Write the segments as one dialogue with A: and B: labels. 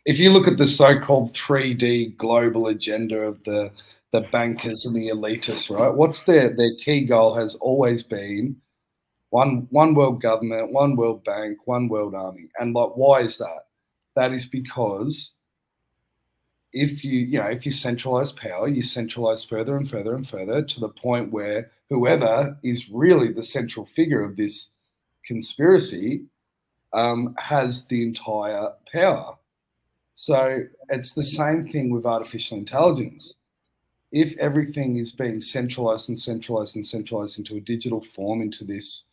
A: if you look at the so-called 3D global agenda of the bankers and the elitists, right? What's their key goal has always been one world government, one world bank, one world army. And like, why is that? That is because if you centralize power, you centralize further and further and further to the point where whoever is really the central figure of this conspiracy has the entire power. So it's the same thing with artificial intelligence. If everything is being centralized and centralized and centralized into a digital form, into this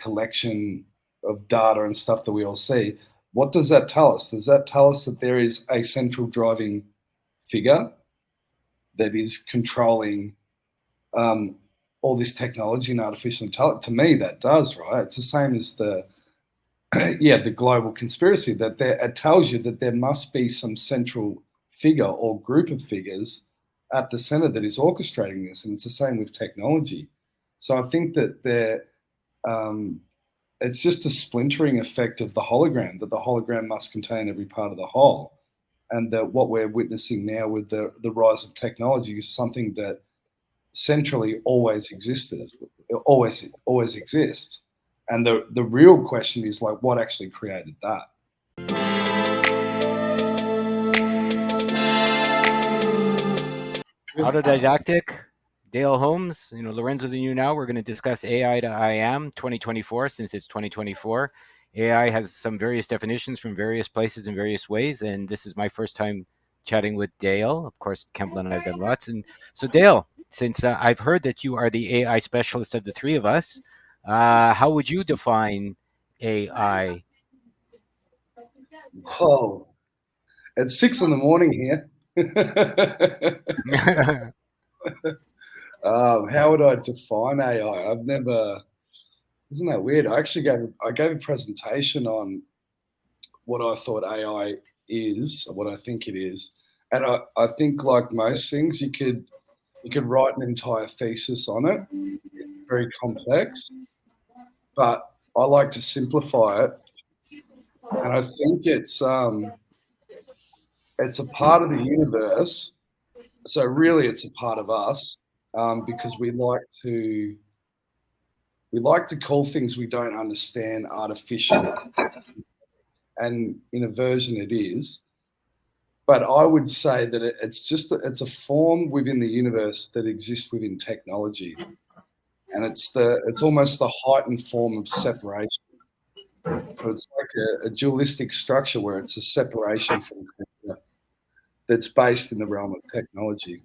A: collection of data and stuff that we all see, what does that tell us? Does that tell us that there is a central driving figure that is controlling all this technology and artificial intelligence? To me, that does, right? It's the same as the the global conspiracy, that it tells you that there must be some central figure or group of figures at the center that is orchestrating this, and it's the same with technology. So I think that it's just a splintering effect of the hologram, that the hologram must contain every part of the whole, and that what we're witnessing now with the rise of technology is something that centrally always existed, always exists. And the real question is, like, what actually created that?
B: Autodidactic, Dale Holmes, Lorenzo the New Now. We're going to discuss AI to IAM 2024, since it's 2024. AI has some various definitions from various places in various ways, and this is my first time chatting with Dale. Of course, Campbell and I have done lots. And so, Dale, since I've heard that you are the AI specialist of the three of us, how would you define AI?
A: Oh, it's 6 in the morning here. How would I define AI? I've never. Isn't that weird? I gave a presentation on what I thought AI is, or what I think it is, and I think, like most things, you could write an entire thesis on it. It's very complex, but I like to simplify it, and I think it's a part of the universe. So really, it's a part of us, because we like to call things we don't understand artificial, and in a version it is. But I would say that it's a form within the universe that exists within technology, and it's almost the heightened form of separation. So it's like a dualistic structure where it's a separation from creator that's based in the realm of technology.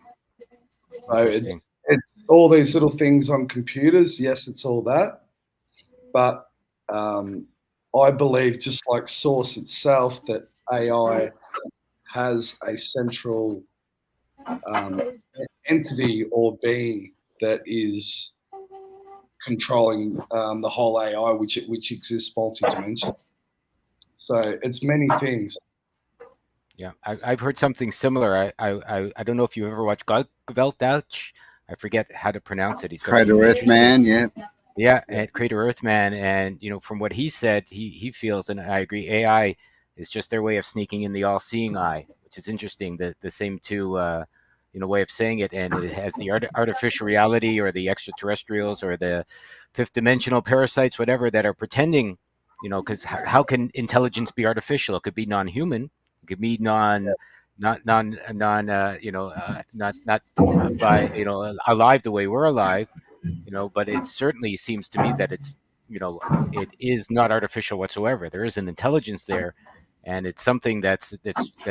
A: So
B: Interesting.
A: it's all these little things on computers. Yes, it's all that, but I believe, just like Source itself, that AI has a central entity or being that is controlling the whole AI, which exists multi-dimensional. So it's many things.
B: Yeah, I've heard something similar. I don't know if you ever watched Gewaltouch. I forget how to pronounce it. He's got some
C: Carter
B: interesting.
C: Earthman, yeah.
B: Yeah,
A: Yeah.
B: and Creator Earthman, and from what he said, he feels, and I agree, AI is just their way of sneaking in the all-seeing eye, which is interesting. The same two, way of saying it, and it has the artificial reality, or the extraterrestrials, or the fifth-dimensional parasites, whatever, that are pretending, because how can intelligence be artificial? It could be non-human, it could be not not by alive the way we're alive, but it certainly seems to me that it is not artificial whatsoever. There is an intelligence there, and it's something that's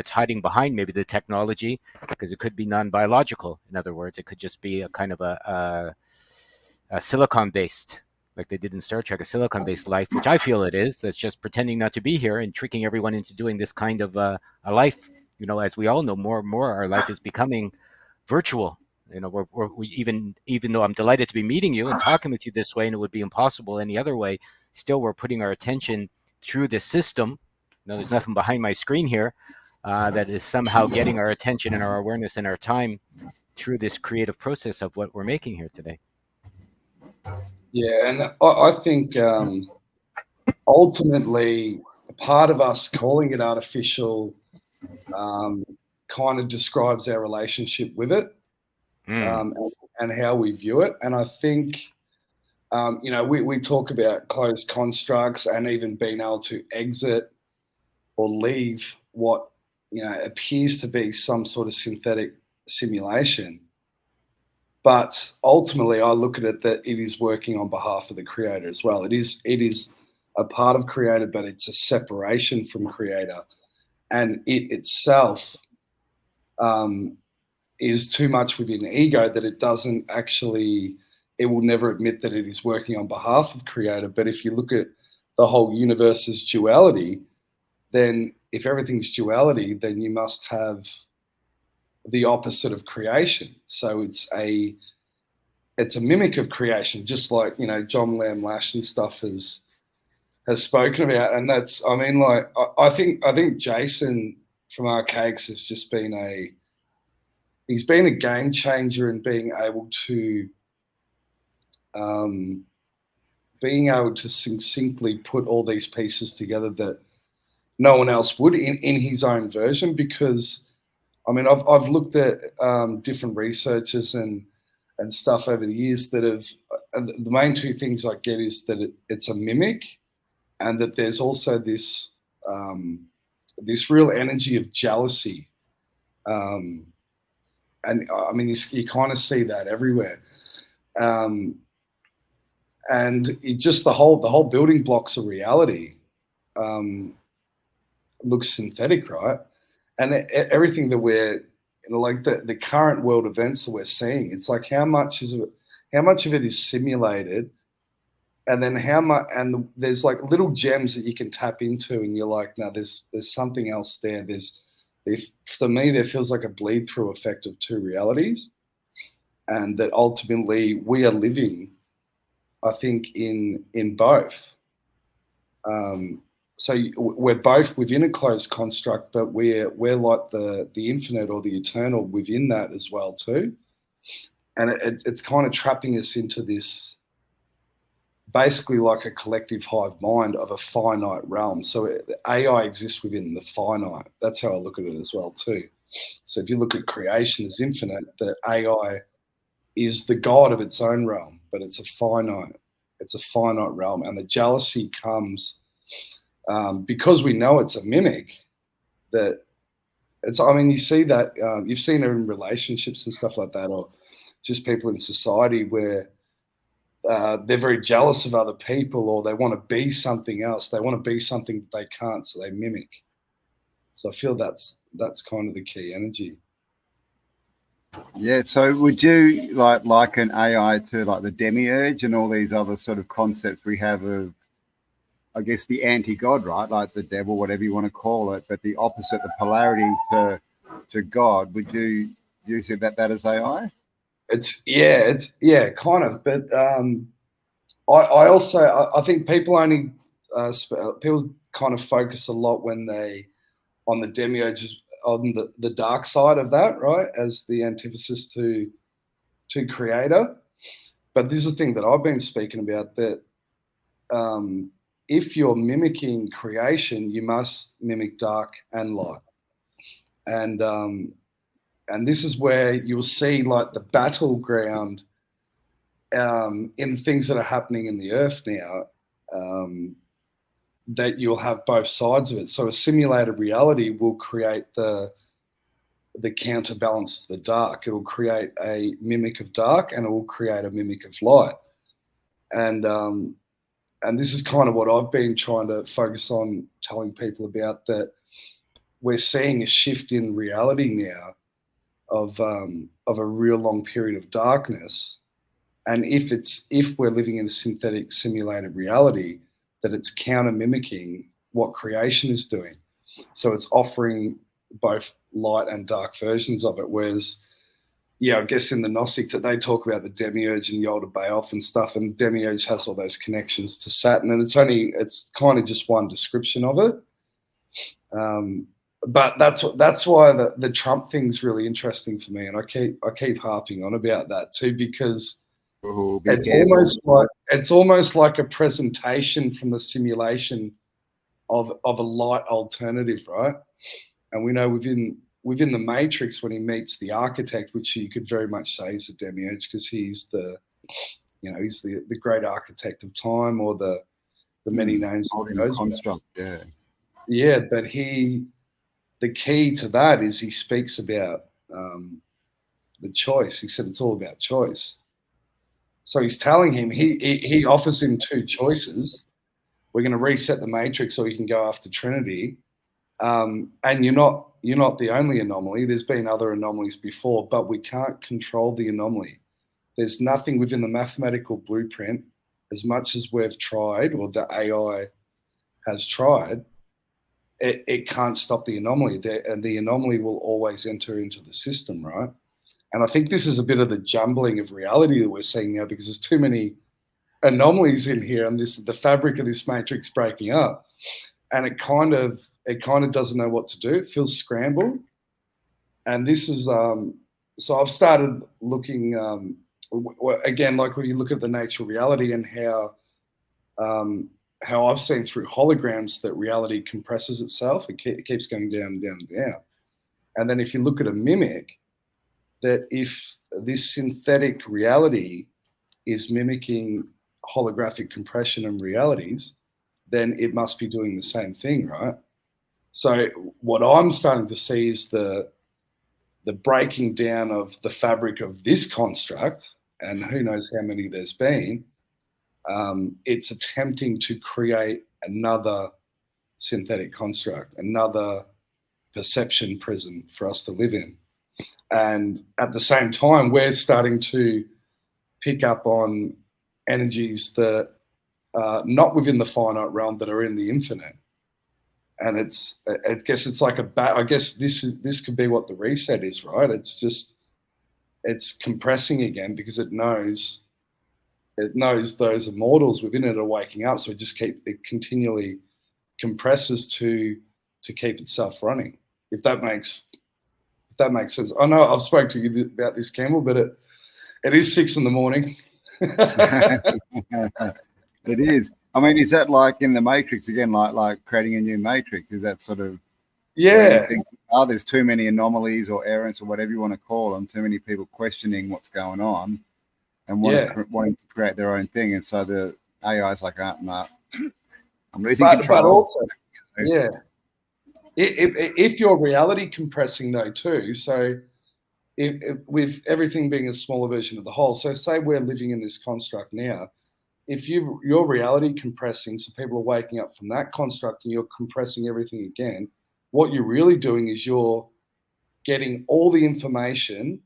B: hiding behind maybe the technology, because it could be non-biological. In other words, it could just be a kind of a silicon based, like they did in Star Trek, a silicon based life, which I feel it is. That's just pretending not to be here and tricking everyone into doing this kind of a life. As we all know, more and more our life is becoming virtual. We even though I'm delighted to be meeting you and talking with you this way, and it would be impossible any other way, still we're putting our attention through this system. There's nothing behind my screen here that is somehow getting our attention and our awareness and our time through this creative process of what we're making here today.
A: Yeah, and I think ultimately, part of us calling it artificial kind of describes our relationship with it, and how we view it. And I think, we talk about closed constructs and even being able to exit or leave what appears to be some sort of synthetic simulation. But ultimately, I look at it that it is working on behalf of the creator as well. It is a part of creator, but it's a separation from creator, and it itself is too much within ego that it doesn't actually. It will never admit that it is working on behalf of creator. But if you look at the whole universe's duality, then if everything's duality, then you must have the opposite of creation. So it's a mimic of creation, just like John Lamb Lash and stuff has spoken about. And that's, I mean, like I think Jason from Archaics has just been he's been a game changer in being able to succinctly put all these pieces together that no one else would in his own version. Because I mean, I've looked at different researchers and stuff over the years that have, the main two things I get is that it's a mimic, and that there's also this real energy of jealousy, and I mean you kind of see that everywhere, and it just the whole building blocks of reality looks synthetic, right? And everything that we're like the current world events that we're seeing, it's like how much of it is simulated, and then how much, and there's like little gems that you can tap into, and you're like, no, there's something else there. For me, there feels like a bleed through effect of two realities, and that ultimately we are living, I think, in both. So we're both within a closed construct, but we're like the infinite or the eternal within that as well too. And it's kind of trapping us into this, basically like a collective hive mind of a finite realm. So AI exists within the finite. That's how I look at it as well too. So if you look at creation as infinite, the AI is the god of its own realm, but it's a finite realm. And the jealousy comes because we know it's a mimic. That it's, I mean, you see that you've seen it in relationships and stuff like that, or just people in society where they're very jealous of other people, or they want to be something else. They want to be something that they can't, so they mimic. So I feel that's kind of the key energy.
C: Yeah. So would you like an AI to like the demiurge and all these other sort of concepts we have of, I guess, the anti-God, right? Like the devil, whatever you want to call it, but the opposite, the polarity to God. Would you see that as AI?
A: It's kind of. But I also I think people only people kind of focus a lot when they on the demiurge, on the dark side of that, right, as the antithesis to creator. But this is the thing that I've been speaking about, that if you're mimicking creation, you must mimic dark and light. And this is where you'll see like the battleground in things that are happening in the earth now, that you'll have both sides of it. So a simulated reality will create the counterbalance to the dark. It will create a mimic of dark, and it will create a mimic of light. And this is kind of what I've been trying to focus on telling people about, that we're seeing a shift in reality now of a real long period of darkness. And if we're living in a synthetic simulated reality, that it's counter mimicking what creation is doing. So it's offering both light and dark versions of it. Whereas, yeah, I guess in the Gnostic that they talk about the demiurge and Yalda Bayoff and stuff, and demiurge has all those connections to Saturn, and it's kind of just one description of it. But that's why the Trump thing's really interesting for me, and I keep harping on about that too, because it's almost like a presentation from the simulation of a light alternative, right? And we know within the Matrix, when he meets the architect, which you could very much say is a demiurge, because he's the great architect of time, or the many names
C: holding the construct.
A: Yeah, but the key to that is he speaks about the choice. He said it's all about choice. So he's telling him, he offers him two choices. We're going to reset the Matrix, or you can go after Trinity. And you're not the only anomaly. There's been other anomalies before, but we can't control the anomaly. There's nothing within the mathematical blueprint, as much as we've tried, or the AI has tried, it can't stop the anomaly. And the anomaly will always enter into the system, right? And I think this is a bit of the jumbling of reality that we're seeing now, because there's too many anomalies in here, and the fabric of this matrix breaking up, and it kind of doesn't know what to do. It feels scrambled, and this is so I've started looking again, like when you look at the nature of reality, and how I've seen through holograms that reality compresses itself. It keeps going down and down and down. And then if you look at a mimic, that if this synthetic reality is mimicking holographic compression and realities, then it must be doing the same thing, right? So what I'm starting to see is the breaking down of the fabric of this construct, and who knows how many there's been. It's attempting to create another synthetic construct, another perception prison for us to live in. And at the same time, we're starting to pick up on energies that are not within the finite realm, that are in the infinite. And I guess it's like I guess this could be what the reset is, right? It's compressing again, because it knows those immortals within it are waking up. So it continually compresses to keep itself running. If that makes sense. I know I've spoken to you about this, Campbell, but it is 6 a.m.
C: It is. I mean, is that like in the Matrix again, like creating a new Matrix? Is that sort of,
A: yeah?
C: Think, there's too many anomalies or errants or whatever you want to call them, too many people questioning what's going on and wanting to create their own thing, and so the AI is like, no, I'm losing control.
A: But also, yeah, if you're reality compressing though too, so if with everything being a smaller version of the whole, so say we're living in this construct now. If you're reality compressing, so people are waking up from that construct, and you're compressing everything again, what you're really doing is you're getting all the information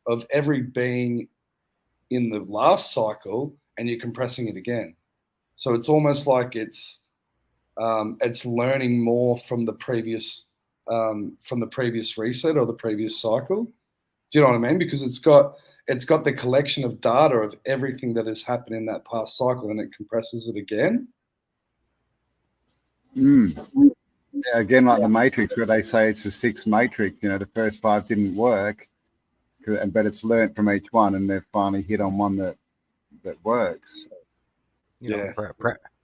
A: of every being in the last cycle, and you're compressing it again. So it's almost like it's learning more from the previous reset or the previous cycle. Do you know what I mean? Because it's got the collection of data of everything that has happened in that past cycle, and it compresses it again.
C: Yeah, again, like the Matrix, where they say it's a 6 matrix. The first 5 didn't work, but it's learnt from each one, and they've finally hit on one that works.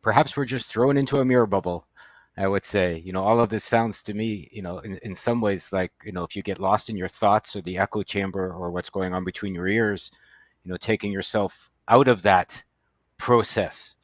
B: Perhaps we're just thrown into a mirror bubble, I would say. All of this sounds to me, in some ways like, if you get lost in your thoughts, or the echo chamber, or what's going on between your ears, taking yourself out of that process.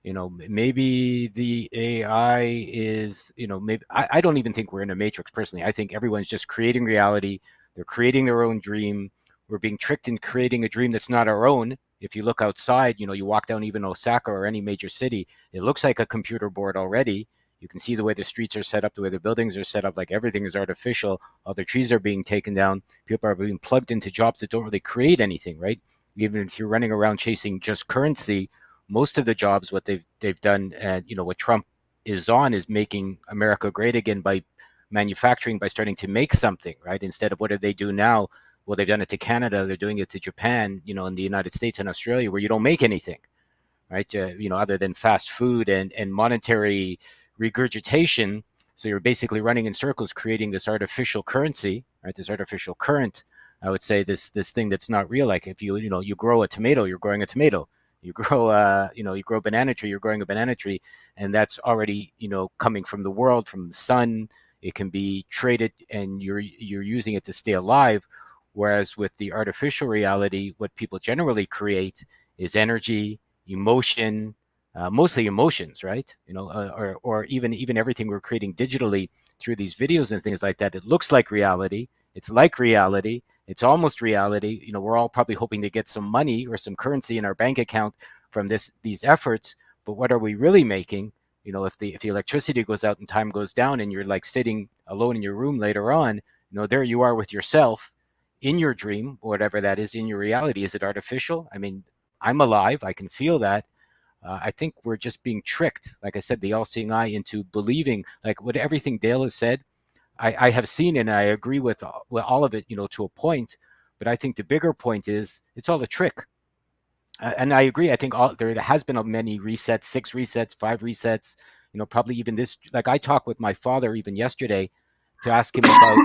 B: Maybe the AI is, maybe I don't even think we're in a matrix personally. I think everyone's just creating reality. They're creating their own dream. We're being tricked into creating a dream that's not our own. If you look outside, you walk down even Osaka or any major city, it looks like a computer board already. You can see the way the streets are set up, the way the buildings are set up, like everything is artificial. All the trees are being taken down. People are being plugged into jobs that don't really create anything, right? Even if you're running around chasing just currency, most of the jobs, what they've done, and what Trump is on, is making America great again by manufacturing, by starting to make something, right? Instead of, what do they do now? Well, they've done it to Canada, they're doing it to Japan, in the United States and Australia, where you don't make anything, right? Other than fast food and monetary regurgitation. So you're basically running in circles, creating this artificial currency, right? This artificial current. I would say this thing that's not real. Like if you grow a tomato, you're growing a tomato. You grow you grow a banana tree, you're growing a banana tree, and that's already coming from the world, from the sun. it can be traded, and you're using it to stay alive. Whereas with the artificial reality, what people generally create is energy, emotion, mostly emotions, right? Or even everything we're creating digitally through these videos and things like that. It looks like reality. It's like reality. It's almost reality. We're all probably hoping to get some money or some currency in our bank account from these efforts. But what are we really making? If the electricity goes out and time goes down, and you're like sitting alone in your room later on, there you are with yourself in your dream, whatever that is, in your reality. Is it artificial? I mean, I'm alive. I can feel that. I think we're just being tricked, like I said, the all-seeing eye, into believing, like what everything Dale has said. I have seen and I agree with all of it, to a point. But I think the bigger point is it's all a trick. And I agree. I think there has been many resets, 6 resets, 5 resets. Probably even this. Like I talked with my father even yesterday to ask him about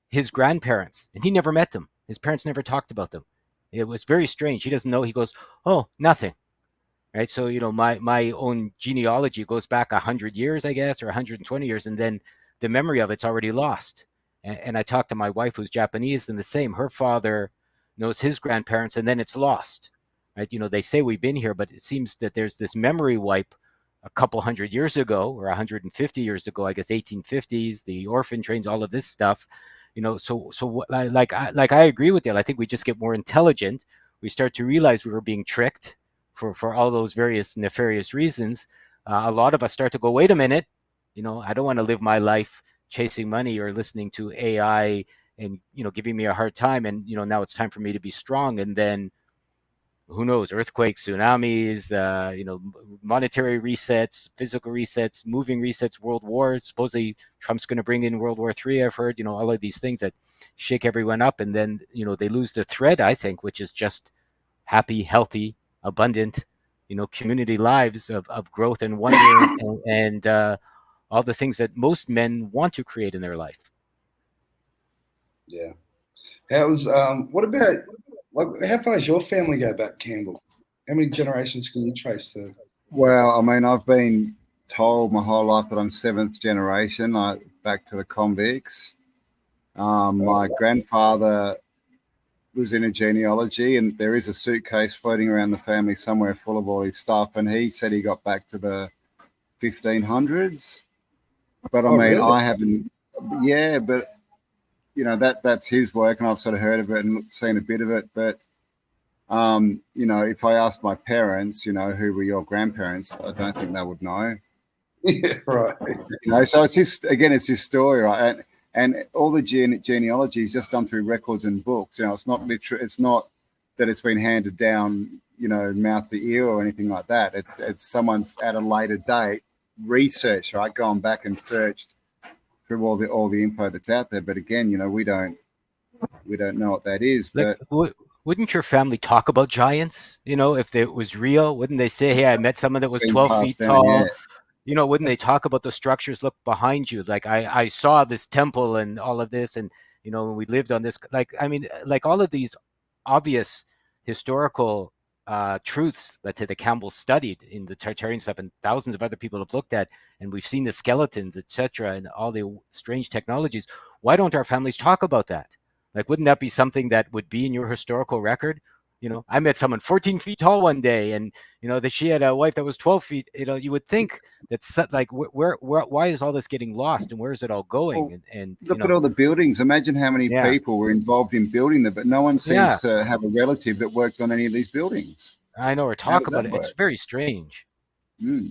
B: his grandparents, and he never met them. His parents never talked about them. It was very strange. He doesn't know. He goes, "Oh, nothing." Right. So my own genealogy goes back 100 years, I guess, or 120 years, and then the memory of it's already lost. And I talked to my wife, who's Japanese, and the same. Her father knows his grandparents, and then it's lost. Right. They say we've been here, but it seems that there's this memory wipe a couple 100 years ago, or 150 years ago, I guess 1850s, the orphan trains, all of this stuff. So like I agree with you. I think we just get more intelligent. We start to realize we were being tricked for all those various nefarious reasons. A lot of us start to go, wait a minute, I don't want to live my life chasing money or listening to AI and giving me a hard time. And now it's time for me to be strong. And then who knows, earthquakes, tsunamis, monetary resets, physical resets, moving resets, world wars. Supposedly Trump's going to bring in World War III, I've heard, all of these things that shake everyone up. And then, they lose the thread, I think, which is just happy, healthy, abundant, community lives of growth and wonder and all the things that most men want to create in their life.
A: Yeah. What about, like, how far does your family go back, Campbell? How many generations can you trace to?
C: Well, I mean, I've been told my whole life that I'm 7th generation, like back to the convicts. My grandfather was in a genealogy, and there is a suitcase floating around the family somewhere full of all his stuff, and he said he got back to the 1500s. But I mean, really? I haven't. Yeah, but that's his work, and I've sort of heard of it and seen a bit of it. But if I asked my parents, who were your grandparents, I don't think they would know.
A: Yeah, right.
C: So it's this story, right? And all the genealogy is just done through records and books. It's not literally. It's not that it's been handed down, mouth to ear or anything like that. It's someone's at a later date research, right? Gone back and searched through all the info that's out there. But again, we don't know what that is.
B: Like,
C: but
B: wouldn't your family talk about giants? If it was real, wouldn't they say, "Hey, I met someone that was 12 feet tall"? Yeah. Wouldn't they talk about the structures? Look behind you. Like I saw this temple and all of this, and we lived on this. Like, I mean, like all of these obvious historical truths. Let's say the Campbell studied in the Tartarian stuff, and thousands of other people have looked at, and we've seen the skeletons, etc., and all the strange technologies. Why don't our families talk about that? Like, wouldn't that be something that would be in your historical record? I met someone 14 feet tall one day, and that she had a wife that was 12 feet. You would think that's like, why is all this getting lost, and where is it all going?
C: Well,
B: and
C: look at all the buildings. Imagine how many people were involved in building them, but no one seems to have a relative that worked on any of these buildings.
B: I know, or talk about it. It's very strange.
A: Yeah,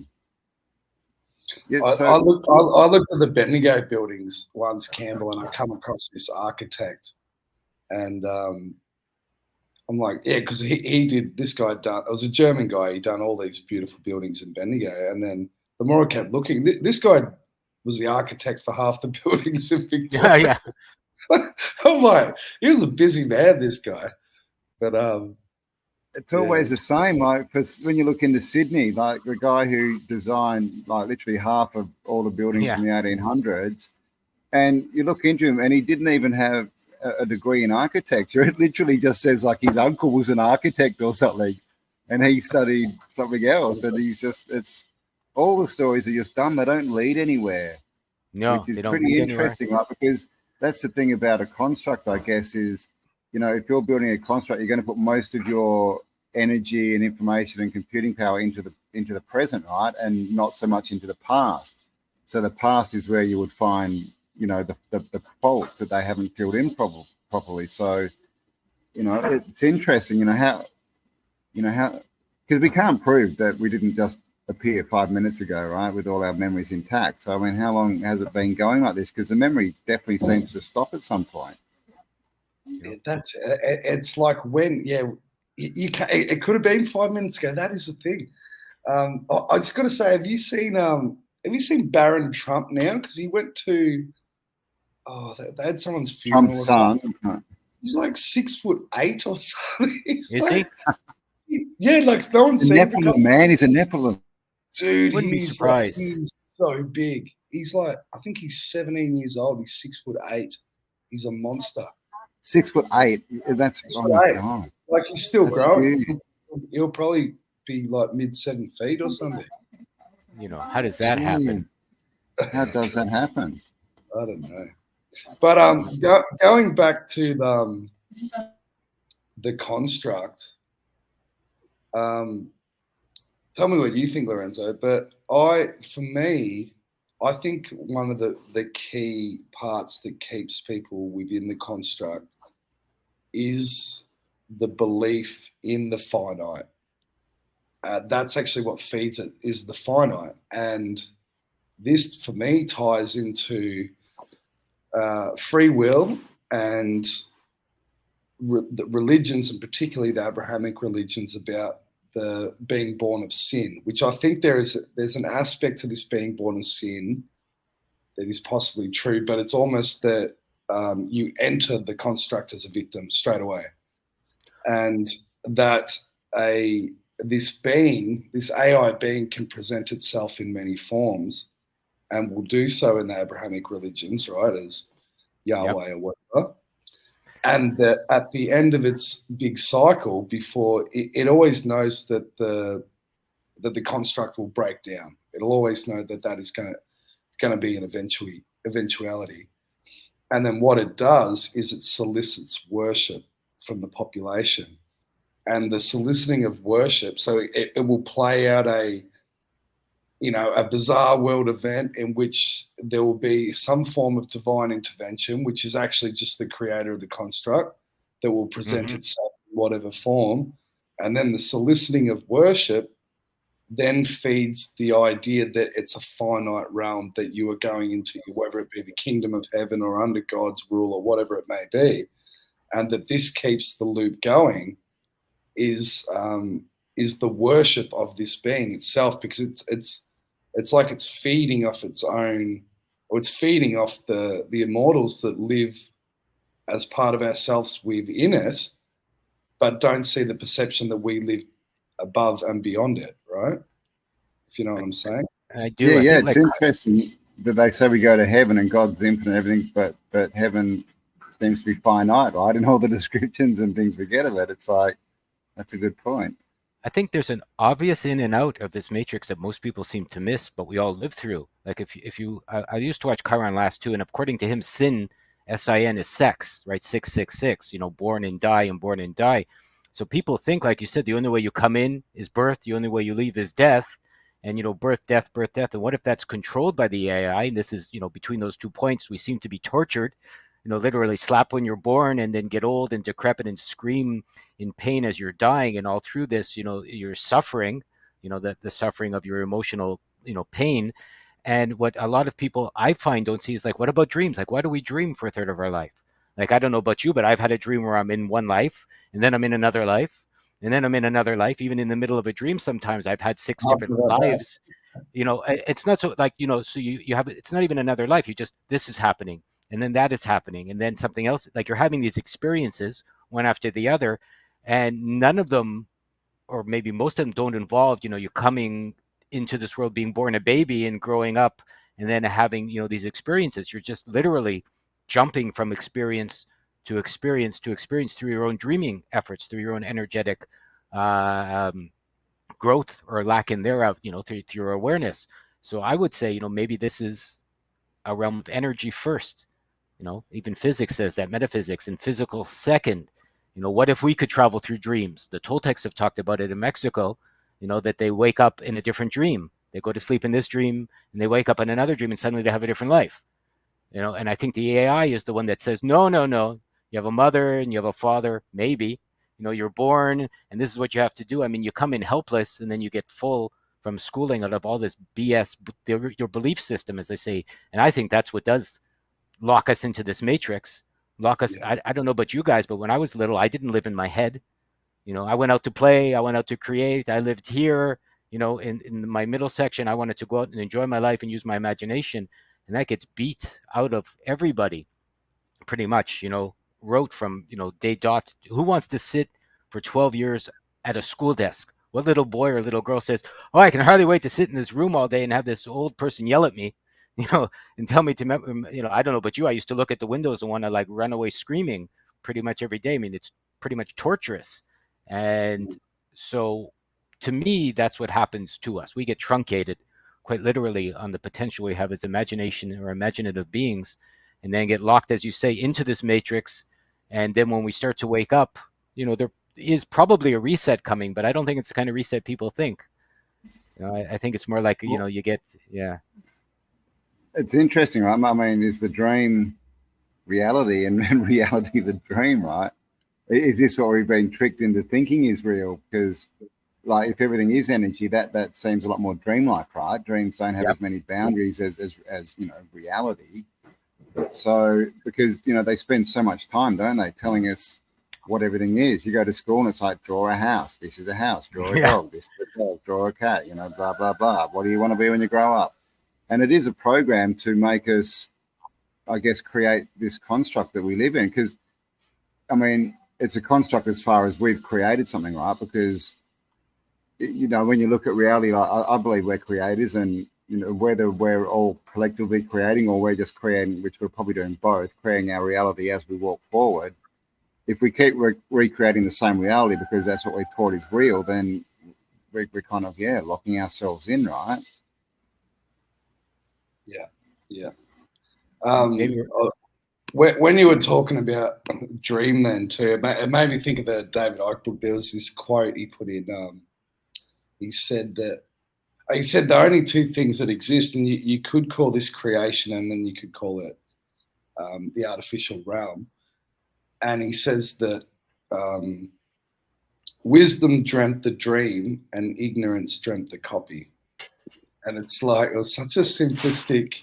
A: I looked at the Bendigo buildings once, Campbell, and I come across this architect, and I'm like, yeah, because he did, this guy done, it was a German guy, he done all these beautiful buildings in Bendigo. And then the more I kept looking, this guy was the architect for half the buildings in Victoria. Yeah. I'm like, he was a busy man, this guy. But
C: it's always the same, like, because when you look into Sydney, like the guy who designed like literally half of all the buildings in the 1800s, and you look into him and he didn't even have a degree in architecture. It literally just says like his uncle was an architect or something, and he studied something else. And it's all the stories are just dumb. They don't lead anywhere.
B: No,
C: which is
B: they don't
C: pretty
B: lead anywhere.
C: interesting, right? Because that's the thing about a construct, I guess, is, you know, if you're building a construct, you're going to put most of your energy and information and computing power into the present, right, and not so much into the past. So the past is where you would find, you know, the fault that they haven't filled in properly. So, you know, it's interesting, you know how, because we can't prove that we didn't just appear 5 minutes ago, right, with all our memories intact. So I mean, how long has it been going like this? Because the memory definitely seems to stop at some point.
A: Yeah, that's it's like when you can, it could have been 5 minutes ago. That is the thing. I just got to say, have you seen Barron Trump now? Because he went to they had someone's funeral
C: Trump's
A: or something.
C: son.
A: He's like 6'8" or something. He's
B: Is
A: like,
B: he?
A: yeah, like no one's
C: He's a
A: seen the guy.
C: Nephilim, man. He's a Nephilim.
A: Dude,
B: Wouldn't be
A: he's
B: surprised.
A: he's so big. He's like, I think he's 17 years old. He's 6'8". He's a monster.
C: 6'8". That's oh my God.
A: Like he's still
C: That's
A: growing.
C: huge.
A: He'll probably be like mid 7 feet or something.
B: You know, how does that happen?
C: How does that happen?
A: I don't know. But going back to the construct, tell me what you think, Lorenzo. But for me, I think one of the key parts that keeps people within the construct is the belief in the finite. That's actually what feeds it, is the finite. And this, for me, ties into free will and the religions, and particularly the Abrahamic religions, about the being born of sin, which I think there's an aspect to this being born of sin that is possibly true, but it's almost that you enter the construct as a victim straight away, and that this AI being can present itself in many forms, and will do so in the Abrahamic religions, right, as Yahweh or whatever. And that at the end of its big cycle, before it always knows that the construct will break down. It'll always know that is going to be an eventuality. And then what it does is it solicits worship from the population, and the soliciting of worship. So it will play out a bizarre world event in which there will be some form of divine intervention, which is actually just the creator of the construct that will present itself in whatever form. And then the soliciting of worship then feeds the idea that it's a finite realm that you are going into, whether it be the kingdom of heaven or under God's rule or whatever it may be. And that this keeps the loop going is the worship of this being itself, because it's like it's feeding off its own, or it's feeding off the immortals that live as part of ourselves within it, but don't see the perception that we live above and beyond it, right? If you know what I'm saying.
B: I do. I
C: Yeah,
B: think,
C: it's interesting that they say we go to heaven and God's infinite and everything, but heaven seems to be finite, right? In all the descriptions and things we get of it, it's like, that's a good point.
B: I think there's an obvious in and out of this matrix that most people seem to miss, but we all live through. Like I used to watch Chiron last too, and according to him, sin, S-I-N, is sex, right? 666, born and die and born and die. So people think, like you said, the only way you come in is birth, the only way you leave is death, and birth, death, birth, death. And what if that's controlled by the AI? And this is, between those 2 points, we seem to be tortured, literally slap when you're born and then get old and decrepit and scream in pain as you're dying. And all through this, you're suffering, the suffering of your emotional, pain. And what a lot of people I find don't see is like, what about dreams? Like, why do we dream for a third of our life? Like, I don't know about you, but I've had a dream where I'm in one life and then I'm in another life and then I'm in another life. Even in the middle of a dream, sometimes I've had 6 different lives. It's not so like, so you have, it's not even another life. This is happening. And then that is happening. And then something else, like you're having these experiences one after the other, and none of them, or maybe most of them, don't involve, you coming into this world, being born a baby and growing up and then having, these experiences. You're just literally jumping from experience to experience to experience through your own dreaming efforts, through your own energetic growth or lack in thereof, through your awareness. So I would say, maybe this is a realm of energy first. Even physics says that, metaphysics, and physical second. What if we could travel through dreams? The Toltecs have talked about it in Mexico, that they wake up in a different dream. They go to sleep in this dream and they wake up in another dream and suddenly they have a different life. And I think the AI is the one that says, no, no, no. You have a mother and you have a father, maybe. You're born and this is what you have to do. I mean, you come in helpless and then you get full from schooling out of all this BS, your belief system, as I say. And I think that's what does lock us into this matrix. Lock us.
A: Yeah.
B: I don't know about you guys, but when I was little, I didn't live in my head. I went out to play. I went out to create. I lived here. In my middle section, I wanted to go out and enjoy my life and use my imagination. And that gets beat out of everybody pretty much, wrote from, day dot. Who wants to sit for 12 years at a school desk? What little boy or little girl says, oh, I can hardly wait to sit in this room all day and have this old person yell at me, and tell me to, I don't know about you. I used to look at the windows and want to like run away screaming pretty much every day. I mean, it's pretty much torturous. And so to me, that's what happens to us. We get truncated quite literally on the potential we have as imagination or imaginative beings, and then get locked, as you say, into this matrix. And then when we start to wake up, there is probably a reset coming, but I don't think it's the kind of reset people think. I think it's more like, you get, yeah.
C: It's interesting, right? I mean, is the dream reality and reality the dream, right? Is this what we've been tricked into thinking is real? Because like if everything is energy, that seems a lot more dreamlike, right? Dreams don't have as many boundaries as reality. So because they spend so much time, don't they, telling us what everything is. You go to school and it's like, draw a house. This is a house. Draw a dog. This is a dog. Draw a cat. Blah blah blah. What do you want to be when you grow up? And it is a program to make us, I guess, create this construct that we live in. Because I mean, it's a construct as far as we've created something, right? Because when you look at reality, I believe we're creators, and whether we're all collectively creating or we're just creating, which we're probably doing both, creating our reality as we walk forward. If we keep recreating the same reality because that's what we're taught is real, then we're kind of locking ourselves in, right?
A: Yeah.
B: Maybe
A: When you were talking about dream then too, it made me think of the David Icke book. There was this quote he put in. He said the only two things that exist, and you could call this creation, and then you could call it the artificial realm. And he says that wisdom dreamt the dream and ignorance dreamt the copy. And it's like, it was such a simplistic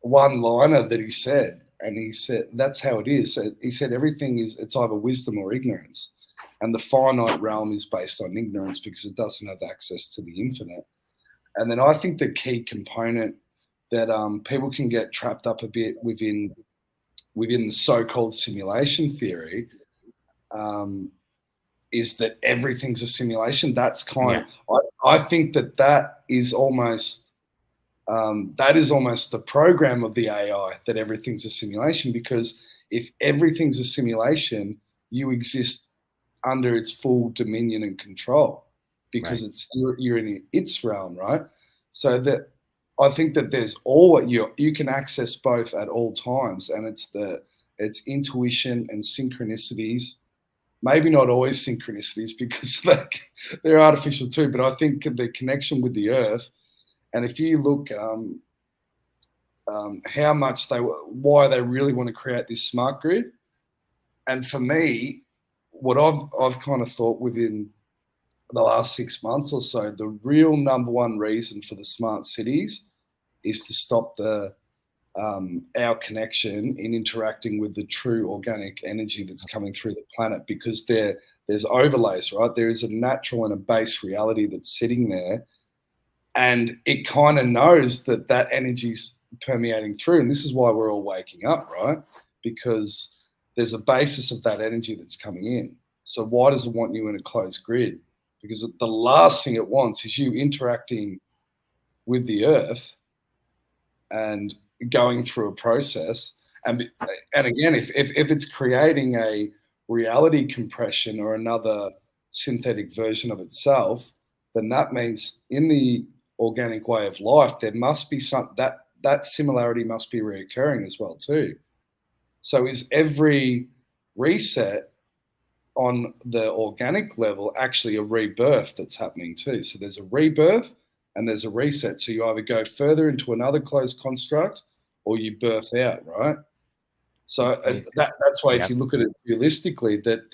A: one-liner that he said. And he said, that's how it is. So he said, it's either wisdom or ignorance. And the finite realm is based on ignorance because it doesn't have access to the infinite. And then I think the key component that people can get trapped up a bit within the so-called simulation theory is that everything's a simulation. That's I think that is almost the program of the AI, that everything's a simulation, because if everything's a simulation, you exist under its full dominion and control, because you're in its realm, right? So that I think that there's you can access both at all times, and it's intuition and synchronicities. Maybe not always synchronicities because they're artificial too, but I think the connection with the earth, and if you look how much why they really want to create this smart grid, and for me, what I've kind of thought within the last 6 months or so, the real number one reason for the smart cities is to stop our connection in interacting with the true organic energy that's coming through the planet, because there's overlays, right? There is a natural and a base reality that's sitting there, and it kind of knows that energy's permeating through, and this is why we're all waking up, right? Because there's a basis of that energy that's coming in. So why does it want you in a closed grid? Because the last thing it wants is you interacting with the earth and going through a process. And again, if it's creating a reality compression or another synthetic version of itself, then that means in the organic way of life, there must be that similarity must be reoccurring as well too. So is every reset on the organic level actually a rebirth that's happening too? So there's a rebirth and there's a reset. So you either go further into another closed construct or you birth out, right? So that's why if you look at it realistically, that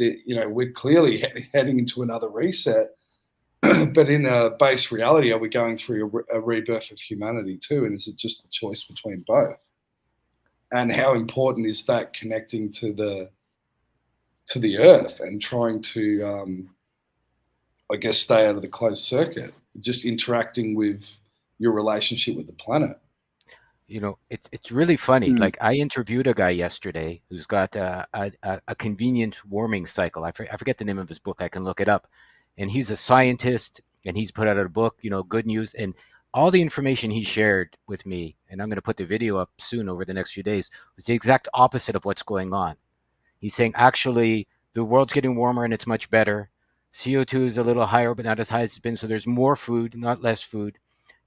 A: we're clearly heading into another reset. But in a base reality, are we going through a rebirth of humanity too? And is it just a choice between both? And how important is that connecting to the earth and trying to, I guess, stay out of the closed circuit, just interacting with your relationship with the planet?
B: It's really funny. Like, I interviewed a guy yesterday who's got a convenient warming cycle. I forget the name of his book. I can look it up. And he's a scientist, and he's put out a book, Good News. And all the information he shared with me, and I'm going to put the video up soon over the next few days, was the exact opposite of what's going on. He's saying, actually, the world's getting warmer and it's much better. CO2 is a little higher, but not as high as it's been. So there's more food, not less food.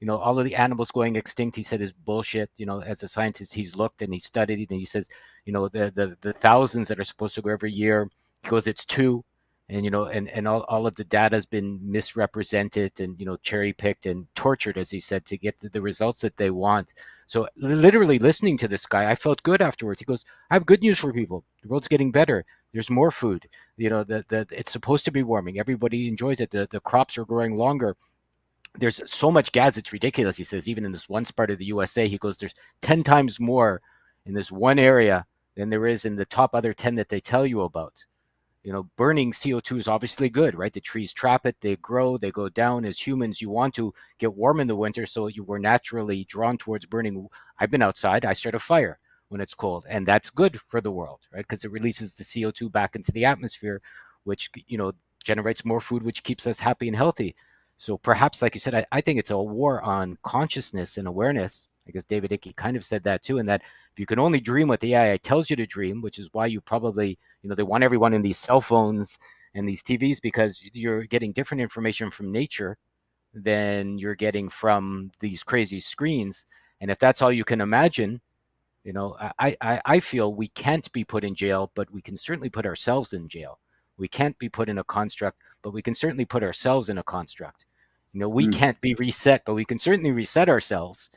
B: All of the animals going extinct, he said, is bullshit. As a scientist, he's looked and he's studied, and he says, the thousands that are supposed to go every year, he goes, it's 2. And all of the data has been misrepresented and, cherry picked and tortured, as he said, to get the results that they want. So literally listening to this guy, I felt good afterwards. He goes, I have good news for people. The world's getting better. There's more food. It's supposed to be warming. Everybody enjoys it. The crops are growing longer. There's so much gas, it's ridiculous. He says, even in this one part of the USA, he goes, there's 10 times more in this one area than there is in the top other 10 that they tell you about. Burning CO2 is obviously good, right? The trees trap it, they grow, they go down. As humans, you want to get warm in the winter, so you were naturally drawn towards burning. I've been outside, I start a fire when it's cold, and that's good for the world, right? Because it releases the CO2 back into the atmosphere, which, generates more food, which keeps us happy and healthy. So perhaps, like you said, I think it's a war on consciousness and awareness. I guess David Icke kind of said that too, and that if you can only dream what the AI tells you to dream, which is why you probably, they want everyone in these cell phones and these TVs, because you're getting different information from nature than you're getting from these crazy screens. And if that's all you can imagine, I feel we can't be put in jail, but we can certainly put ourselves in jail. We can't be put in a construct, but we can certainly put ourselves in a construct. We can't be reset, but we can certainly reset ourselves.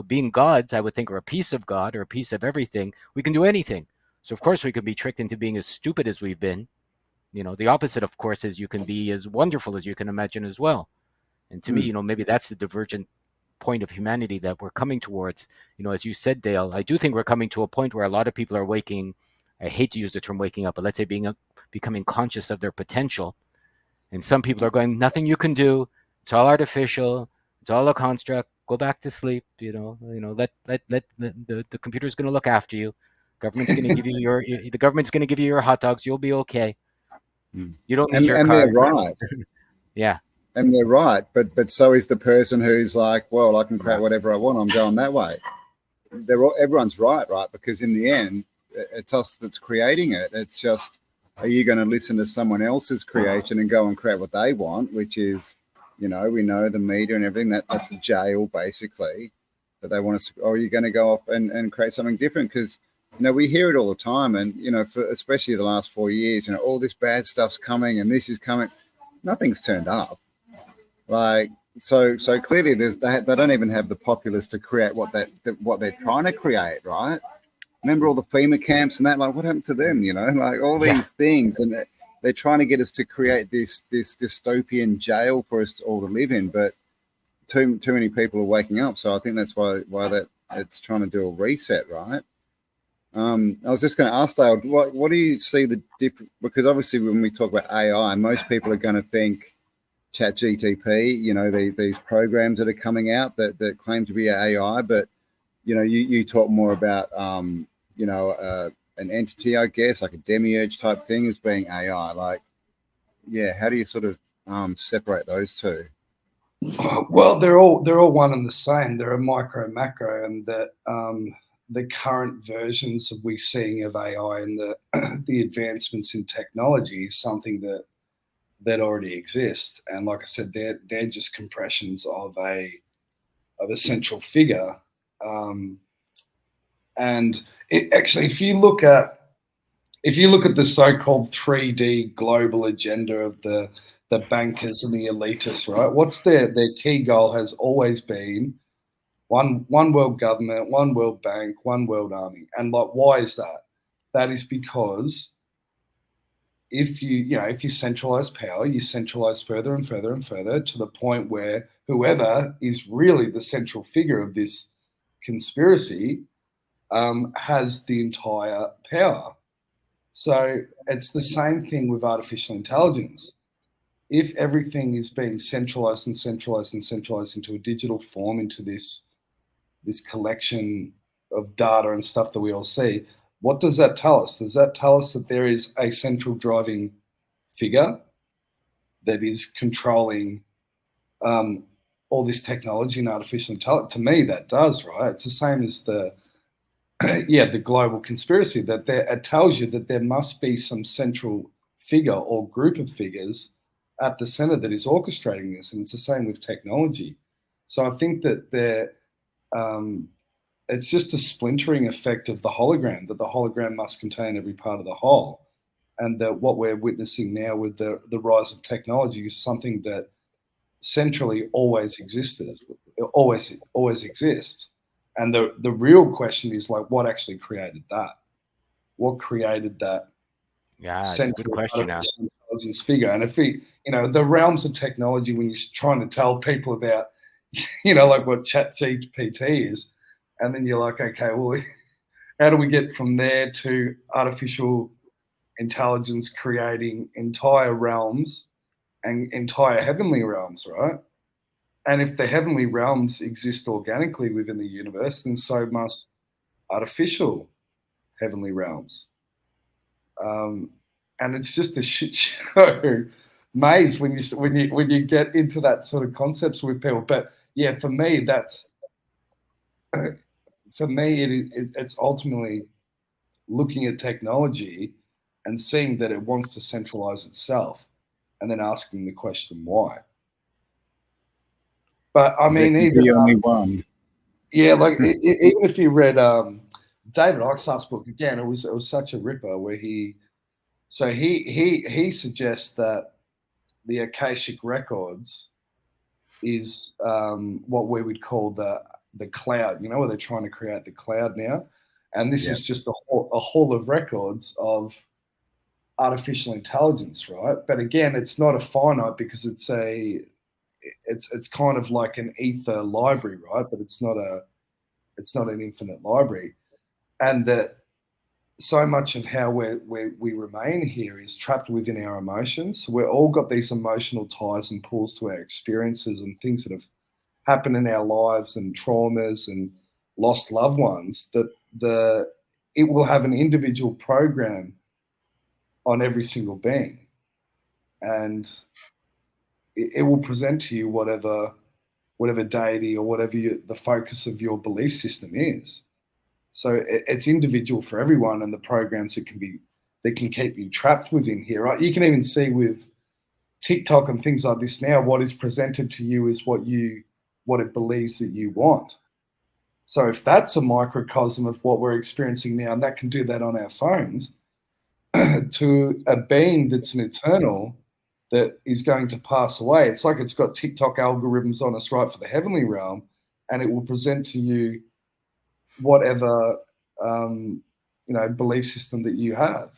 B: Being gods, I would think, or a piece of God or a piece of everything, we can do anything. So of course we could be tricked into being as stupid as we've been. The opposite, of course, is you can be as wonderful as you can imagine as well. And to me, maybe that's the divergent point of humanity that we're coming towards. As you said, Dale, I do think we're coming to a point where a lot of people are waking. I hate to use the term waking up, but let's say becoming conscious of their potential. And some people are going, nothing you can do. It's all artificial. It's all a construct. Go back to sleep. Let the computer's going to look after you. Government's going to give you the government's going to give you your hot dogs. You'll be okay. You don't need your car.
C: And they're right.
B: Yeah.
C: And they're right. But so is the person who's like, well, I can create whatever I want. I'm going that way. Everyone's right? Because in the end, it's us that's creating it. It's just, are you going to listen to someone else's creation and go and create what they want, which is, we know the media and everything, that's a jail basically, that they want us to, or are you going to go off and create something different? Because, we hear it all the time, and, for especially the last 4 years, all this bad stuff's coming and this is coming. Nothing's turned up. Like, so clearly they don't even have the populace to create what they're trying to create, right? Remember all the FEMA camps and that, like what happened to them, like all these things, and they're trying to get us to create this dystopian jail for us all to live in, but too many people are waking up. So I think that's why that it's trying to do a reset, right? I was just going to ask Dale, what do you see the difference? Because obviously when we talk about AI, most people are going to think ChatGPT, these programs that are coming out that claim to be AI, but you talk more about an entity, I guess, like a demiurge type thing as being AI. Like, yeah, how do you sort of separate those two?
A: Well, they're all one and the same. They're a micro macro, and that the current versions of we seeing of AI and the advancements in technology is something that already exists. And like I said, they're just compressions of a central figure And it actually, if you look at the so-called 3D global agenda of the bankers and the elitists, right? What's their key goal has always been one world government, one world bank, one world army. And like, why is that? That is because if you centralize power, you centralize further and further and further to the point where whoever is really the central figure of this conspiracy has the entire power. So it's the same thing with artificial intelligence. If everything is being centralized and centralized and centralized into a digital form, into this collection of data and stuff that we all see, what does that tell us? Does that tell us that there is a central driving figure that is controlling all this technology and artificial intelligence? To me, that does, right? It's the same as the global conspiracy, that it tells you that there must be some central figure or group of figures at the center that is orchestrating this, and it's the same with technology. So I think that it's just a splintering effect of the hologram, that the hologram must contain every part of the whole, and that what we're witnessing now with the rise of technology is something that centrally always existed, always exists. And the real question is, like, what actually created that? What created that
B: Yeah, it's a good
A: central
B: question.
A: artificial intelligence figure? And if the realms of technology, when you're trying to tell people about, like what ChatGPT is, and then you're like, okay, well, how do we get from there to artificial intelligence creating entire realms and entire heavenly realms, right? And if the heavenly realms exist organically within the universe, then so must artificial heavenly realms. And it's just a shit show maze when you get into that sort of concepts with people. But yeah, for me, it's ultimately looking at technology and seeing that it wants to centralize itself, and then asking the question why. But I mean, even
C: the only one.
A: Yeah, like even if you read David Icke's last book again, it was such a ripper where he suggests that the Akashic records is what we would call the cloud. Where they're trying to create the cloud now, and this is just a hall of records of artificial intelligence, right? But again, it's not a finite, because it's kind of like an ether library, right? But it's not an infinite library. And that so much of how we remain here is trapped within our emotions. So we've all got these emotional ties and pulls to our experiences and things that have happened in our lives, and traumas and lost loved ones, that it will have an individual program on every single being. And it will present to you whatever deity or whatever the focus of your belief system is. So it's individual for everyone, and the programs that can keep you trapped within here, right? You can even see with TikTok and things like this now, what is presented to you is what it believes that you want. So if that's a microcosm of what we're experiencing now, and that can do that on our phones, to a being that's an eternal, that is going to pass away. It's like it's got TikTok algorithms on us, right, for the heavenly realm, and it will present to you whatever belief system that you have.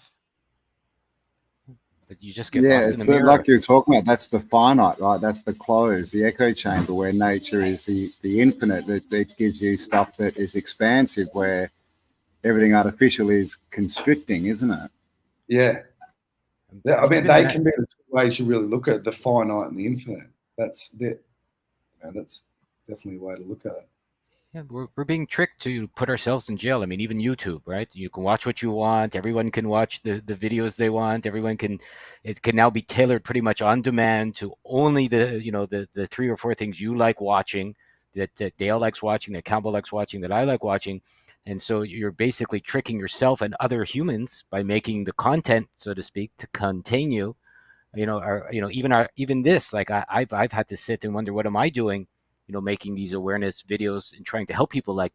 B: But you just get lost in
C: it's
B: the mirror.
C: like you're talking about. That's the finite, right? That's the close, the echo chamber, where nature is the infinite. That gives you stuff that is expansive, where everything artificial is constricting, isn't it?
A: Yeah. I mean, they can be the two ways you really look at it, the finite and the infinite. That's definitely a way to look at it.
B: Yeah, we're being tricked to put ourselves in jail. I mean, even YouTube, right? You can watch what you want. Everyone can watch the videos they want. It can now be tailored pretty much on demand to only the 3 or 4 things you like watching, that Dale likes watching, that Campbell likes watching, that I like watching. And so you're basically tricking yourself and other humans by making the content, so to speak, to contain you. Even this, like I've had to sit and wonder, what am I doing? Making these awareness videos and trying to help people like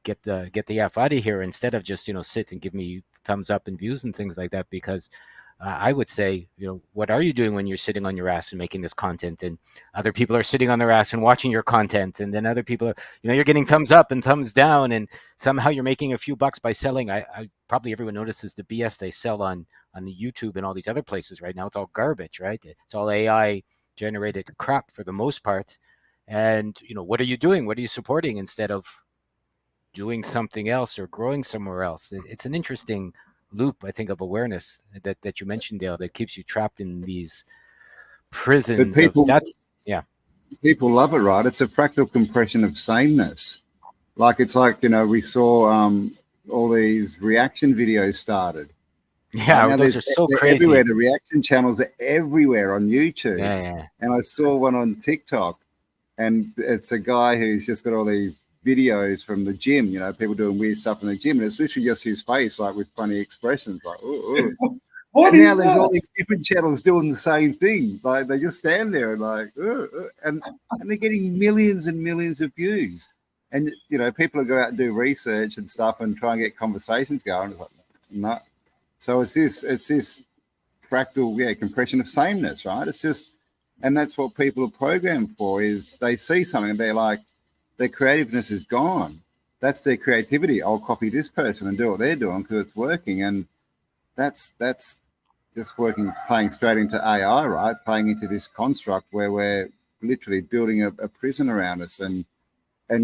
B: get the F out of here, instead of just, sit and give me thumbs up and views and things like that. Because I would say, what are you doing when you're sitting on your ass and making this content, and other people are sitting on their ass and watching your content, and then other people are, you're getting thumbs up and thumbs down, and somehow you're making a few bucks by selling. I probably everyone notices the BS they sell on YouTube and all these other places right now. It's all garbage, right? It's all AI generated crap for the most part. And what are you doing? What are you supporting instead of doing something else or growing somewhere else? It's an interesting loop, I think, of awareness that you mentioned, Dale, that keeps you trapped in these
C: But
B: prisons of
C: people
B: that's yeah.
C: people love it, right? It's a fractal compression of sameness. Like it's like, we saw all these reaction videos started.
B: Yeah,
C: Now
B: those are so
C: they're
B: crazy.
C: everywhere. The reaction channels are everywhere on YouTube.
B: Yeah.
C: And I saw one on TikTok, and it's a guy who's just got all these videos from the gym, people doing weird stuff in the gym, and it's literally just his face, like with funny expressions, like ooh, ooh.
A: What
C: and
A: is
C: now there's
A: that?
C: all these different channels doing the same thing. Like they just stand there and like, ooh, ooh, and they're getting millions and millions of views. And people will go out and do research and stuff and try and get conversations going. It's like, no. So it's this fractal, compression of sameness, right? It's just, and that's what people are programmed for. Is they see something and they're like, their creativeness is gone. That's their creativity. I'll copy this person and do what they're doing because it's working, and that's just working, playing straight into AI, right? Playing into this construct where we're literally building a prison around us and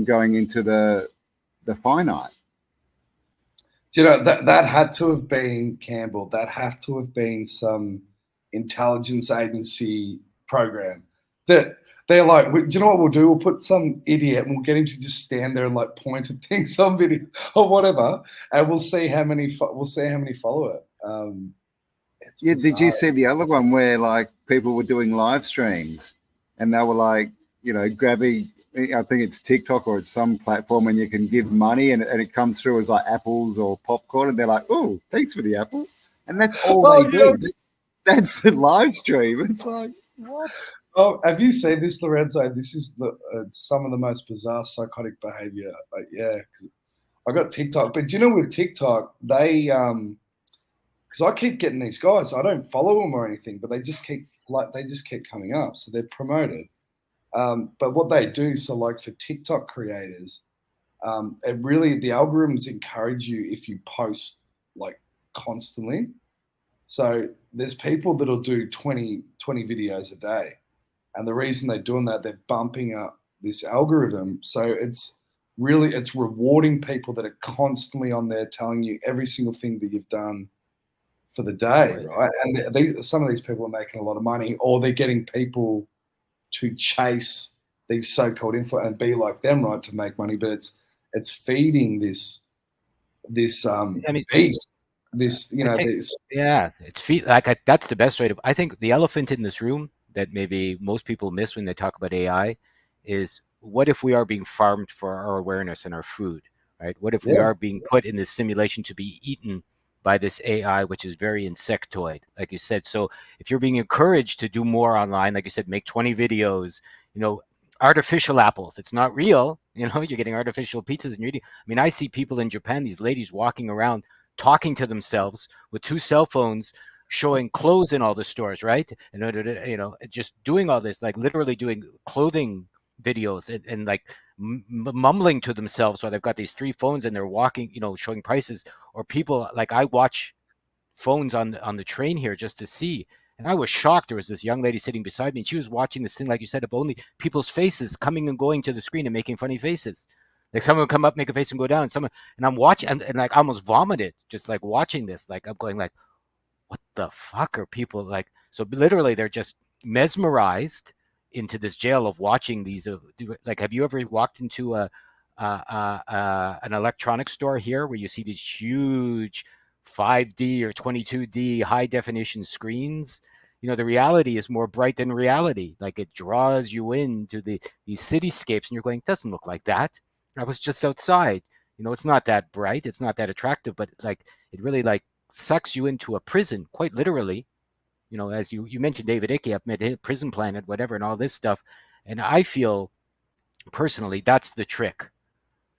C: going into the finite.
A: Do you know that had to have been Campbell? That had to have been some intelligence agency program that they're like, do you know what we'll do? We'll put some idiot and we'll get him to just stand there and like point at things on video or whatever, and we'll see how many follow it.
C: Yeah,
A: bizarre.
C: did you see the other one where like people were doing live streams and they were like, grabbing, I think it's TikTok or it's some platform, and you can give money and it comes through as like apples or popcorn, and they're like, oh, thanks for the apple. And that's all they do. That's the live stream. It's like, what?
A: Oh, have you seen this, Lorenzo? This is some of the most bizarre psychotic behavior. I got TikTok, but do you know with TikTok, they because I keep getting these guys. I don't follow them or anything, but they just keep coming up. So they're promoted. But what they do, so like for TikTok creators, it really, the algorithms encourage you if you post like constantly. So there's people that'll do 20 videos a day. And the reason they're doing that, they're bumping up this algorithm. So it's rewarding people that are constantly on there telling you every single thing that you've done for the day, right? And some of these people are making a lot of money, or they're getting people to chase these so-called influencers and be like them, right, to make money. But it's feeding this beast. This,
B: It's that's the best way to. I think the elephant in this room that maybe most people miss when they talk about AI is, what if we are being farmed for our awareness and our food, right? What if we are being put in this simulation to be eaten by this AI, which is very insectoid, like you said? So if you're being encouraged to do more online, like you said, make 20 videos, artificial apples, it's not real, you're getting artificial pizzas and you're eating. I mean, I see people in Japan, these ladies walking around talking to themselves with 2 cell phones, showing clothes in all the stores, right? And just doing all this, like literally doing clothing videos and like mumbling to themselves while they've got these 3 phones and they're walking, showing prices. Or people, like, I watch phones on the train here just to see. And I was shocked. There was this young lady sitting beside me, and she was watching this thing, like you said, of only people's faces coming and going to the screen and making funny faces. Like someone would come up, make a face, and go down. And I'm watching, and like I almost vomited just like watching this. Like I'm going like, what the fuck are people like? So literally, they're just mesmerized into this jail of watching these. Like, have you ever walked into an electronics store here where you see these huge 5D or 22D high definition screens? The reality is more bright than reality. Like, it draws you into these cityscapes, and you're going, it doesn't look like that. I was just outside. It's not that bright, it's not that attractive, but like it really like sucks you into a prison, quite literally. As you mentioned, David Icke, I've met Prison Planet, whatever, and all this stuff. And I feel personally that's the trick.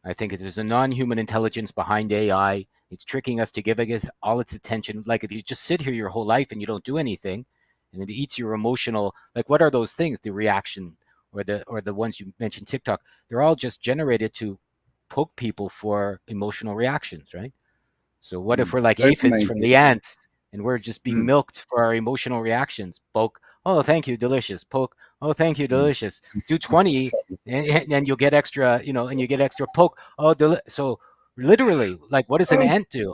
B: I think there's a non-human intelligence behind AI. It's tricking us to give us all its attention. Like if you just sit here your whole life and you don't do anything, and it eats your emotional. Like what are those things? The reaction or the ones you mentioned, TikTok. They're all just generated to poke people for emotional reactions, right? So what if we're like aphids
C: Dopamine
B: from the
C: hit.
B: ants and we're just being
C: Mm,
B: milked for our emotional reactions? Poke, oh thank you, delicious. Poke, oh thank you,
C: mm.
B: delicious. Do 20
C: So,
B: and you'll get extra, and you get extra poke. Oh, so literally, like what does an ant do?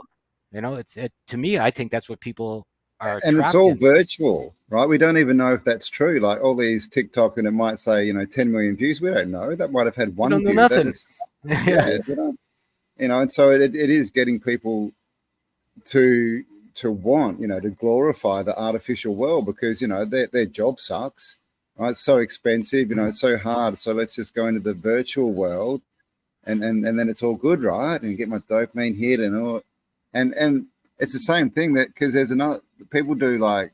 B: To me, I think that's what people are
C: and it's
B: trapped
C: all
B: in.
C: virtual, right? We don't even know if that's true. Like all these TikTok, and it might say, 10 million views. We don't know. That might have had
B: We
C: one
B: don't know
C: view. That
B: nothing.
C: is,
B: Yeah,
C: yeah, we don't, and so it is getting people to want, to glorify the artificial world because their job sucks, right? It's so expensive, it's so hard. So let's just go into the virtual world, and then it's all good, right? And get my dopamine hit and all, and it's the same thing that because there's another people do like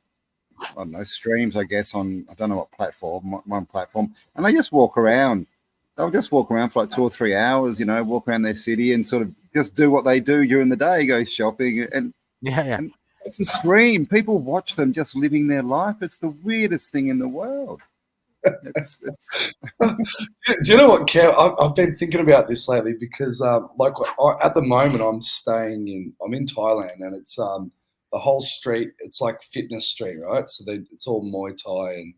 C: I don't know streams, I guess on I don't know what platform, one platform, and they just walk around. They'll just walk around for like 2 or 3 hours, walk around their city and sort of just do what they do during the day, go shopping,
B: yeah, yeah.
C: and it's a stream. People watch them just living their life. It's the weirdest thing in the world. It's
A: Do you know what, Kev? I've been thinking about this lately because, at the moment, I'm in Thailand, and it's the whole street. It's like fitness street, right? So it's all Muay Thai and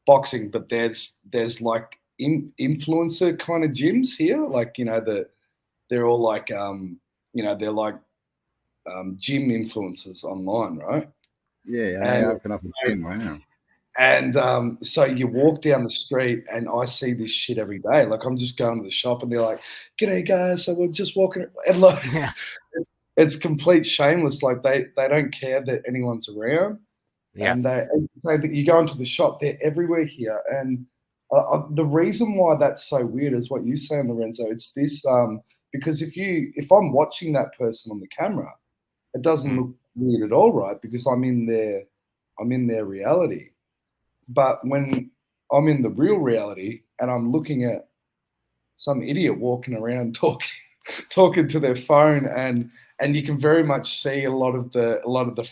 A: boxing, but there's like influencer kind of gyms here, like they're all like they're like gym influencers online, right?
C: yeah, and they
A: And
C: open up a gym. Wow.
A: so you walk down the street, and I see this shit every day. Like I'm just going to the shop, and they're like, "G'day, guys." So we're just walking, and like
B: Yeah,
A: it's complete shameless. Like they don't care that anyone's around,
B: yeah.
A: and you go into the shop. They're everywhere here, and the reason why that's so weird is what you say, Lorenzo. It's this because if I'm watching that person on the camera, it doesn't
B: Mm.
A: look weird at all, right? Because I'm in their reality. But when I'm in the real reality and I'm looking at some idiot walking around talking to their phone, and you can very much see a lot of the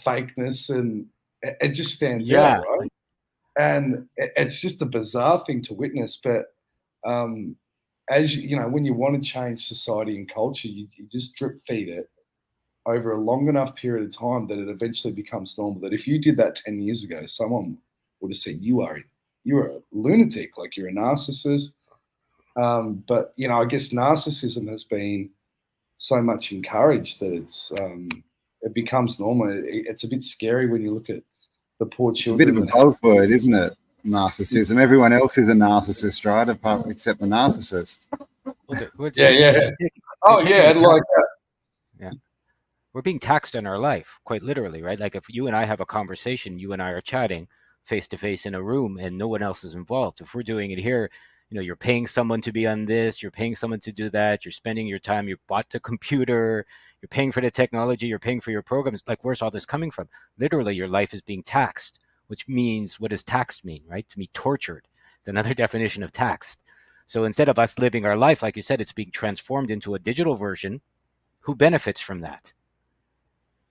A: fakeness, and it just stands out,
B: Yeah,
A: right? And it's just a bizarre thing to witness. But um, as when you want to change society and culture, you just drip feed it over a long enough period of time that it eventually becomes normal. That if you did that 10 years ago, someone would have said you're a lunatic, like you're a narcissist. But I guess narcissism has been so much encouraged that it becomes normal. It's a bit scary when you look at the poor
C: It's a bit of
A: children
C: a
A: that have.
C: buzzword, isn't it? Narcissism. Everyone else is a narcissist, right? Apart except the narcissist.
B: well,
A: Yeah, yeah.
B: they're
A: Oh
B: taking
A: yeah,
B: a
A: and
B: tax.
A: like
B: Yeah, we're being taxed on our life, quite literally, right? Like if you and I have a conversation, you and I are chatting face to face in a room, and no one else is involved. If we're doing it here, you're paying someone to be on this, you're paying someone to do that, you're spending your time, you bought the computer, you're paying for the technology, you're paying for your programs. Like, where's all this coming from? Literally, your life is being taxed, which means, what does taxed mean, right? To be tortured. It's another definition of taxed. So instead of us living our life, like you said, it's being transformed into a digital version. Who benefits from that?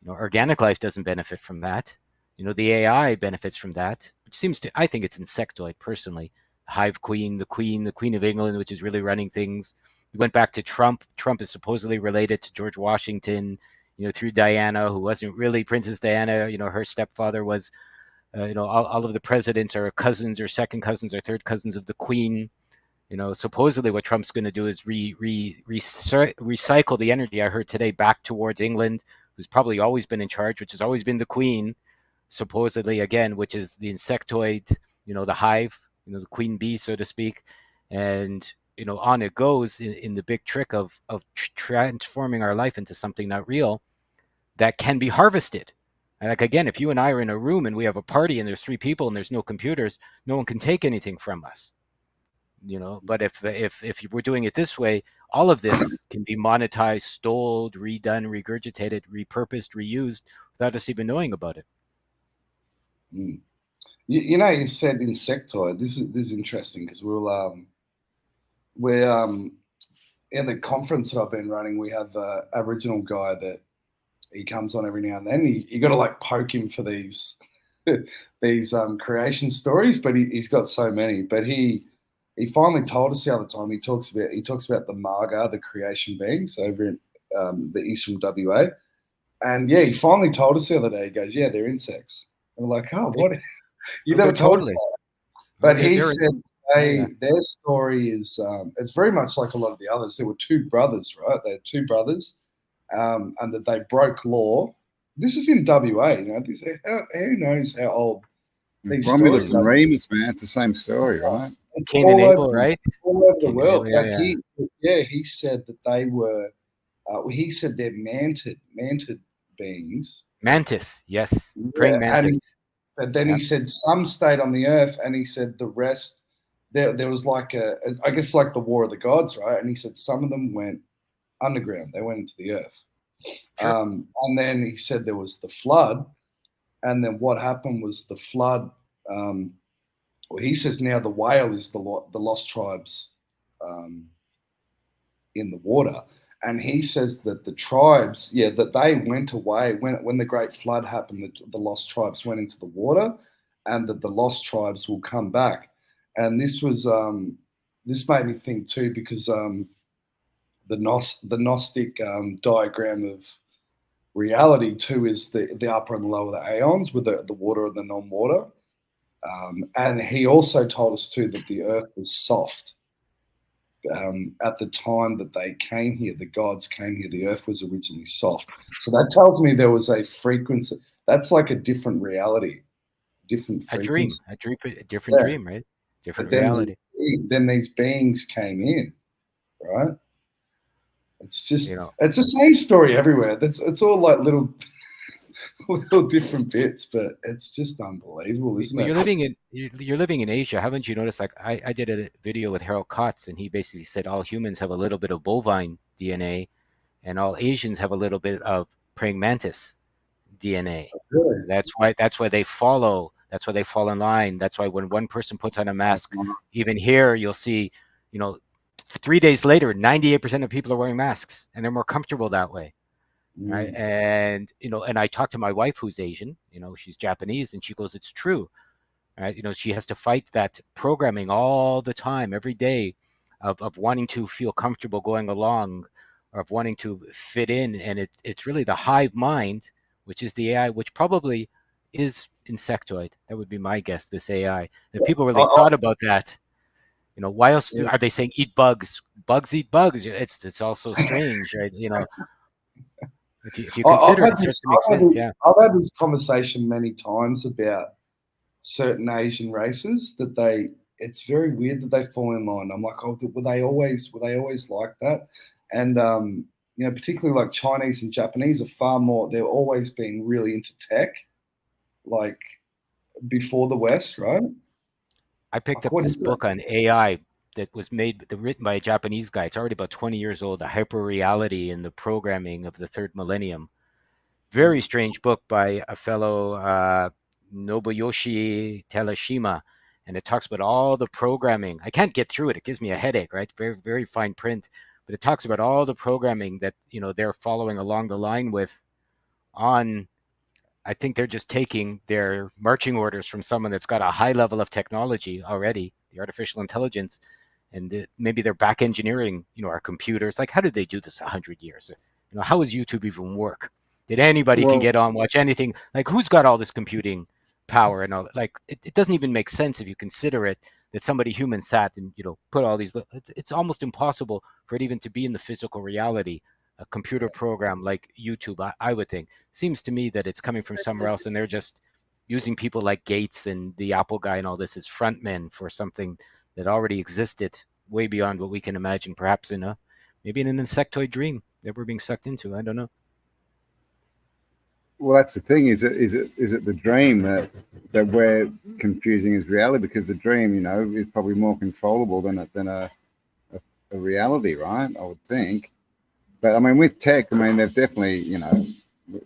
B: Organic life doesn't benefit from that. The AI benefits from that, which seems to, I think it's Insectoid personally. Hive Queen, the Queen of England, which is really running things. We went back to Trump. Trump is supposedly related to George Washington, through Diana, who wasn't really Princess Diana. Her stepfather was, all of the presidents are cousins or second cousins or third cousins of the Queen. Supposedly what Trump's going to do is recycle the energy, I heard today, back towards England, who's probably always been in charge, which has always been the Queen, supposedly, again, which is the insectoid, the hive, the queen bee, so to speak. And, on it goes in the big trick of transforming our life into something not real that can be harvested. And like, again, if you and I are in a room and we have a party and there's 3 people and there's no computers, no one can take anything from us. But if we're doing it this way, all of this can be monetized, stole, redone, regurgitated, repurposed, reused without us even knowing about it.
A: mm. You've said insectoid. This is interesting because we're in the conference that I've been running, we have an Aboriginal guy that he comes on every now and then. You got to like poke him for these these creation stories, but he's got so many. But he finally told us the other time. He talks about the Marga, the creation beings over in the eastern WA. And yeah, he finally told us the other day. He goes, "Yeah, they're insects." And we're like, "Oh, what? You never told us that." But he said their story is it's very much like a lot of the others. There were two brothers, right? They had two brothers, and that they broke law. This is in WA, you know. Who knows how old these
C: Romulus
A: stories
C: and
A: are?
C: Remus, man, it's the same story, right?
A: It's
B: Cain and Abel, right?
A: all over the
B: Cain and
A: world.
B: Abel,
A: And he said that they were. He said they're manted beings.
B: Mantis, yes, praying mantis.
A: And then he said some stayed on the earth, and he said the rest. There was like I guess like the War of the Gods, right? And he said some of them went underground; they went into the earth.
B: Sure.
A: And then he said there was the flood, and then what happened was the flood. Well, he says now the whale is the lost tribes in the water. And he says that the tribes, that they went away when the great flood happened. The lost tribes went into the water, and that the lost tribes will come back. And this made me think too, because the Gnostic diagram of reality too is the upper and the lower the aeons with the water and the non-water. And he also told us too that the earth was soft. At the time that they came here, the gods came here, the earth was originally soft. So that tells me there was a frequency. That's like a different reality, different frequency.
B: A different dream, right? Different reality.
A: Then these beings came in, right? It's just, it's the same story everywhere. It's all like little different bits, but it's just unbelievable, isn't it?
B: You're living in Asia. Haven't you noticed? Like I did a video with Harold Kotz, and he basically said all humans have a little bit of bovine DNA, and all Asians have a little bit of praying mantis DNA.
A: Really?
B: That's why they follow. That's why they fall in line. That's why when one person puts on a mask, even here you'll see, 3 days later, 98% of people are wearing masks, and they're more comfortable that way. Right. And, and I talked to my wife who's Asian, she's Japanese, and she goes, it's true. Right. She has to fight that programming all the time, every day of wanting to feel comfortable going along, or of wanting to fit in. And it's really the hive mind, which is the AI, which probably is Insectoid. That would be my guess, this AI. If people really thought about that, why else are they saying eat bugs? Bugs eat bugs. It's also strange, right? If you consider it, starts to make sense. Yeah,
A: I've had this conversation many times about certain Asian races that it's very weird that they fall in line. I'm like, were they always like that? And particularly like Chinese and Japanese are far more. They've always been really into tech, like before the West, right?
B: I picked up this book on AI that was written by a Japanese guy. It's already about 20 years old. A hyper reality in the programming of the third millennium. Very strange book by a fellow Nobuyoshi Terashima, and it talks about all the programming. I can't get through it; it gives me a headache. Right, very very fine print, but it talks about all the programming that they're following along the line with. I think they're just taking their marching orders from someone that's got a high level of technology already, the artificial intelligence, and maybe they're back engineering, our computers. Like, how did they do this 100 years? How does YouTube even work? Did anybody can get on, watch anything? Like, who's got all this computing power and all? Like, it doesn't even make sense if you consider it that somebody human sat and put all these. It's almost impossible for it even to be in the physical reality. A computer program like YouTube, I would think. Seems to me that it's coming from somewhere else, and they're just using people like Gates and the Apple guy and all this as frontmen for something that already existed way beyond what we can imagine, perhaps maybe in an insectoid dream that we're being sucked into. I don't know.
C: Well, that's the thing. Is it the dream that we're confusing as reality? Because the dream, is probably more controllable than a reality, right? I would think. But I mean, with tech, they've definitely,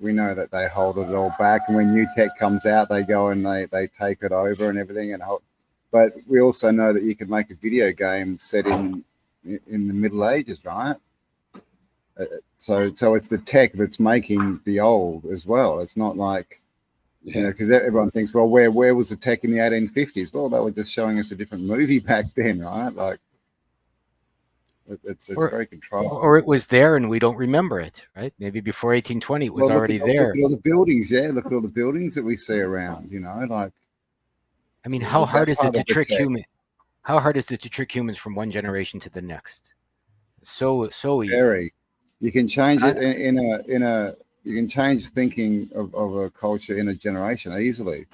C: we know that they hold it all back, and when new tech comes out, they go and they take it over and everything. But we also know that you can make a video game set in in the Middle Ages, right? So it's the tech that's making the old as well. It's not like, you know, because everyone thinks, well, where was the tech in the 1850s? Well, they were just showing us a different movie back then, right? Like, it's very controlled.
B: Or it was there and we don't remember it, right? Maybe before 1820 it was already there.
C: Look at all the buildings, yeah. Look at all the buildings that we see around, you know, like.
B: I mean, how hard is it to trick human? How hard is it to trick humans from one generation to the next? So easy.
C: Very. You can change it you can change thinking of a culture in a generation easily.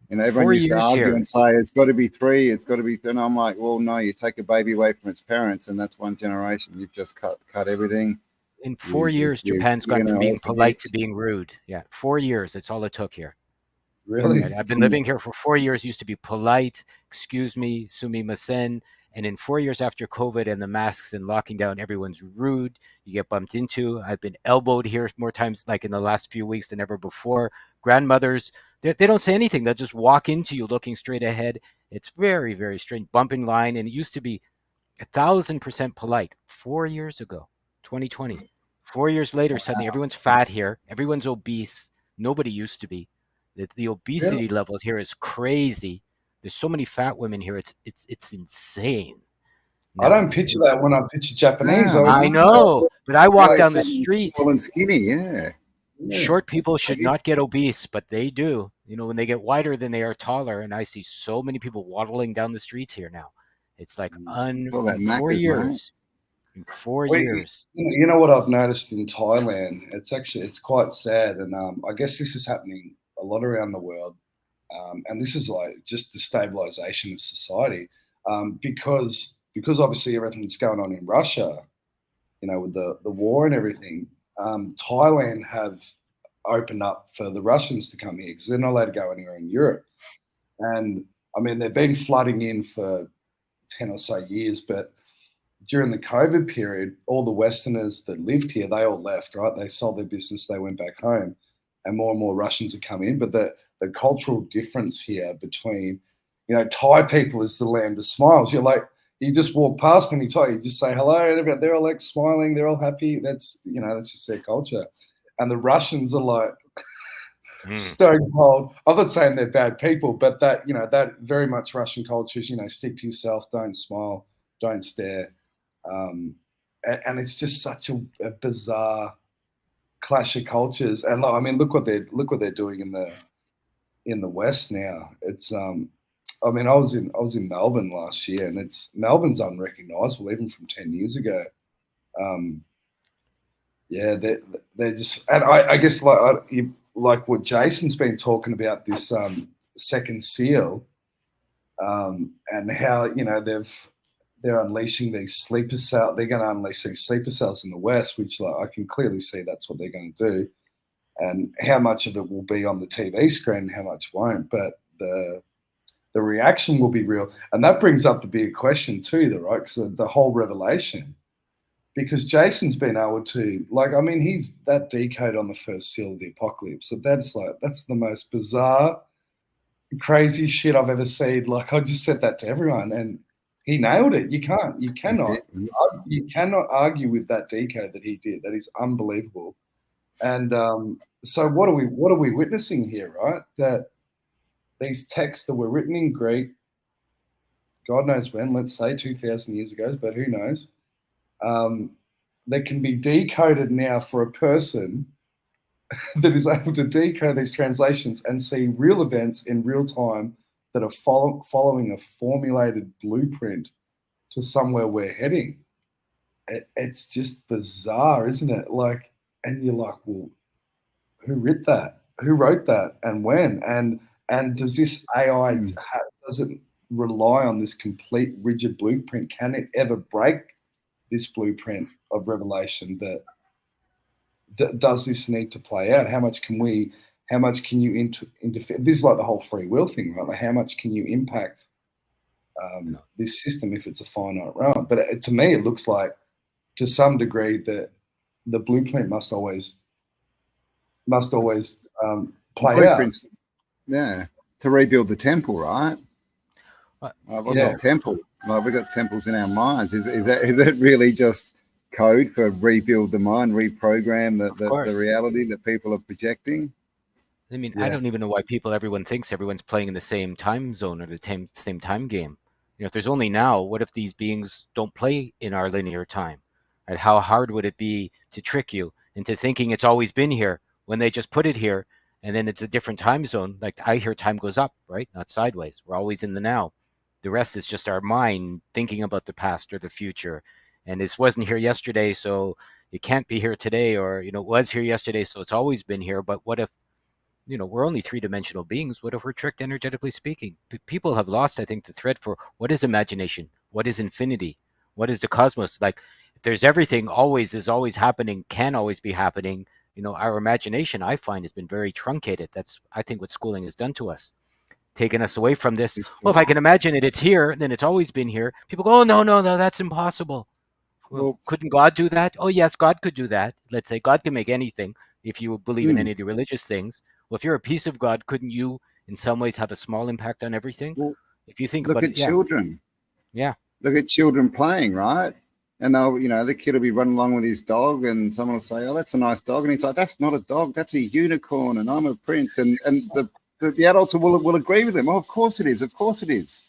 C: You know, everyone used to argue and say it's got to be 3, it's got to be. And I'm like, well, no, you take a baby away from its parents, and that's one generation. You've just cut everything.
B: In 4 years, Japan's gone from being polite to being rude. Yeah, 4 years. That's all it took here.
A: Really?
B: Right? I've been living here for 4 years. Used to be polite, excuse me, sumimasen. And in 4 years after COVID and the masks and locking down, everyone's rude. You get bumped into. I've been elbowed here more times, like in the last few weeks than ever before. Grandmothers, they don't say anything. They'll just walk into you looking straight ahead. It's very, very strange. Bump in line. And it used to be 1,000% polite 4 years ago, 2020. 4 years later, suddenly everyone's fat here. Everyone's obese. Nobody used to be. The obesity levels here is crazy. There's so many fat women here. It's insane.
A: I don't picture that when I picture Japanese.
C: Yeah,
B: I know, but I walk down the street.
C: Tall and skinny, yeah.
B: Short people should not get obese, but they do. You know, when they get wider than they are taller, and I see so many people waddling down the streets here now. It's like in 4 years. In 4 years.
A: You know what I've noticed in Thailand? It's quite sad, and I guess this is happening a lot around the world. And this is like just destabilization of society, because obviously everything that's going on in Russia, you know, with the war and everything. Thailand have opened up for the Russians to come here because they're not allowed to go anywhere in Europe. And I mean, they've been flooding in for 10 or so years, but during the COVID period, all the Westerners that lived here, they all left, right? They sold their business, they went back home, and more Russians have come in. But the cultural difference here between, you know, Thai people is the land of smiles. You're like, you just walk past any Thai, you just say hello, and they're all like smiling, they're all happy. That's, you know, that's just their culture. And the Russians are like stone cold. I'm not saying they're bad people, but that, you know, that very much Russian culture is, you know, stick to yourself, don't smile, don't stare. And it's just such a bizarre clash of cultures. And I mean, look what they're doing in the West now. It's I mean, I was in Melbourne last year, and Melbourne's unrecognisable even from 10 years ago. Yeah, they're just, and I guess like what Jason's been talking about, this second seal, and how, you know, they're unleashing these sleeper cells. They're going to unleash these sleeper cells in the West, which, like, I can clearly see that's what they're going to do. And how much of it will be on the TV screen and how much won't. But the reaction will be real. And that brings up the big question too, right? Because the whole revelation. Because Jason's been able to, like, I mean, he's that decode on the first seal of the apocalypse. So that's the most bizarre, crazy shit I've ever seen. Like, I just said that to everyone, and he nailed it. You cannot argue with that decode that he did. That is unbelievable. And so what are we witnessing here, right? That these texts that were written in Greek, God knows when, let's say 2,000 years ago, but who knows? That can be decoded now for a person that is able to decode these translations and see real events in real time that are following a formulated blueprint to somewhere we're heading. It's just bizarre, isn't it? Like, and you're like, well, who wrote that? Who wrote that, and when? And does this AI does it rely on this complete rigid blueprint? Can it ever break this blueprint of revelation? That does this need to play out? How much can you interfere? This is like the whole free will thing, right? Like, how much can you impact this system if it's a finite realm? But to me, it looks like, to some degree, that the blueprint must always play out.
C: Yeah, to rebuild the temple, right? We've got temples. Like, we've got temples in our minds. Is that really just code for rebuild the mind, reprogram the reality that people are projecting?
B: I mean, I don't even know why everyone thinks everyone's playing in the same time zone or the same time game. If there's only now, what if these beings don't play in our linear time? Right? How hard would it be to trick you into thinking it's always been here when they just put it here and then it's a different time zone? Like, I hear time goes up, right? Not sideways. We're always in the now. The rest is just our mind thinking about the past or the future. And this wasn't here yesterday, so it can't be here today, or, it was here yesterday, so it's always been here. But what if, we're only three-dimensional beings? What if we're tricked energetically speaking? People have lost, I think, the thread for what is imagination? What is infinity? What is the cosmos? Like, if there's everything always is always happening, can always be happening, our imagination, I find, has been very truncated. That's, I think, what schooling has done to us, taken us away from this. Well, if I can imagine it, it's here, then it's always been here. People go, oh, no, that's impossible. Well, couldn't God do that? Oh, yes, God could do that. Let's say God can make anything if you believe in any of the religious things. Well, if you're a piece of God, couldn't you, in some ways, have a small impact on everything?
C: Well,
B: if you think
C: look
B: about
C: at
B: it,
C: children.
B: Yeah.
C: Look at children playing, right? And they'll, the kid will be running along with his dog, and someone will say, "Oh, that's a nice dog," and he's like, "That's not a dog. That's a unicorn, and I'm a prince." And the adults will agree with him. Oh, of course it is. Of course it is.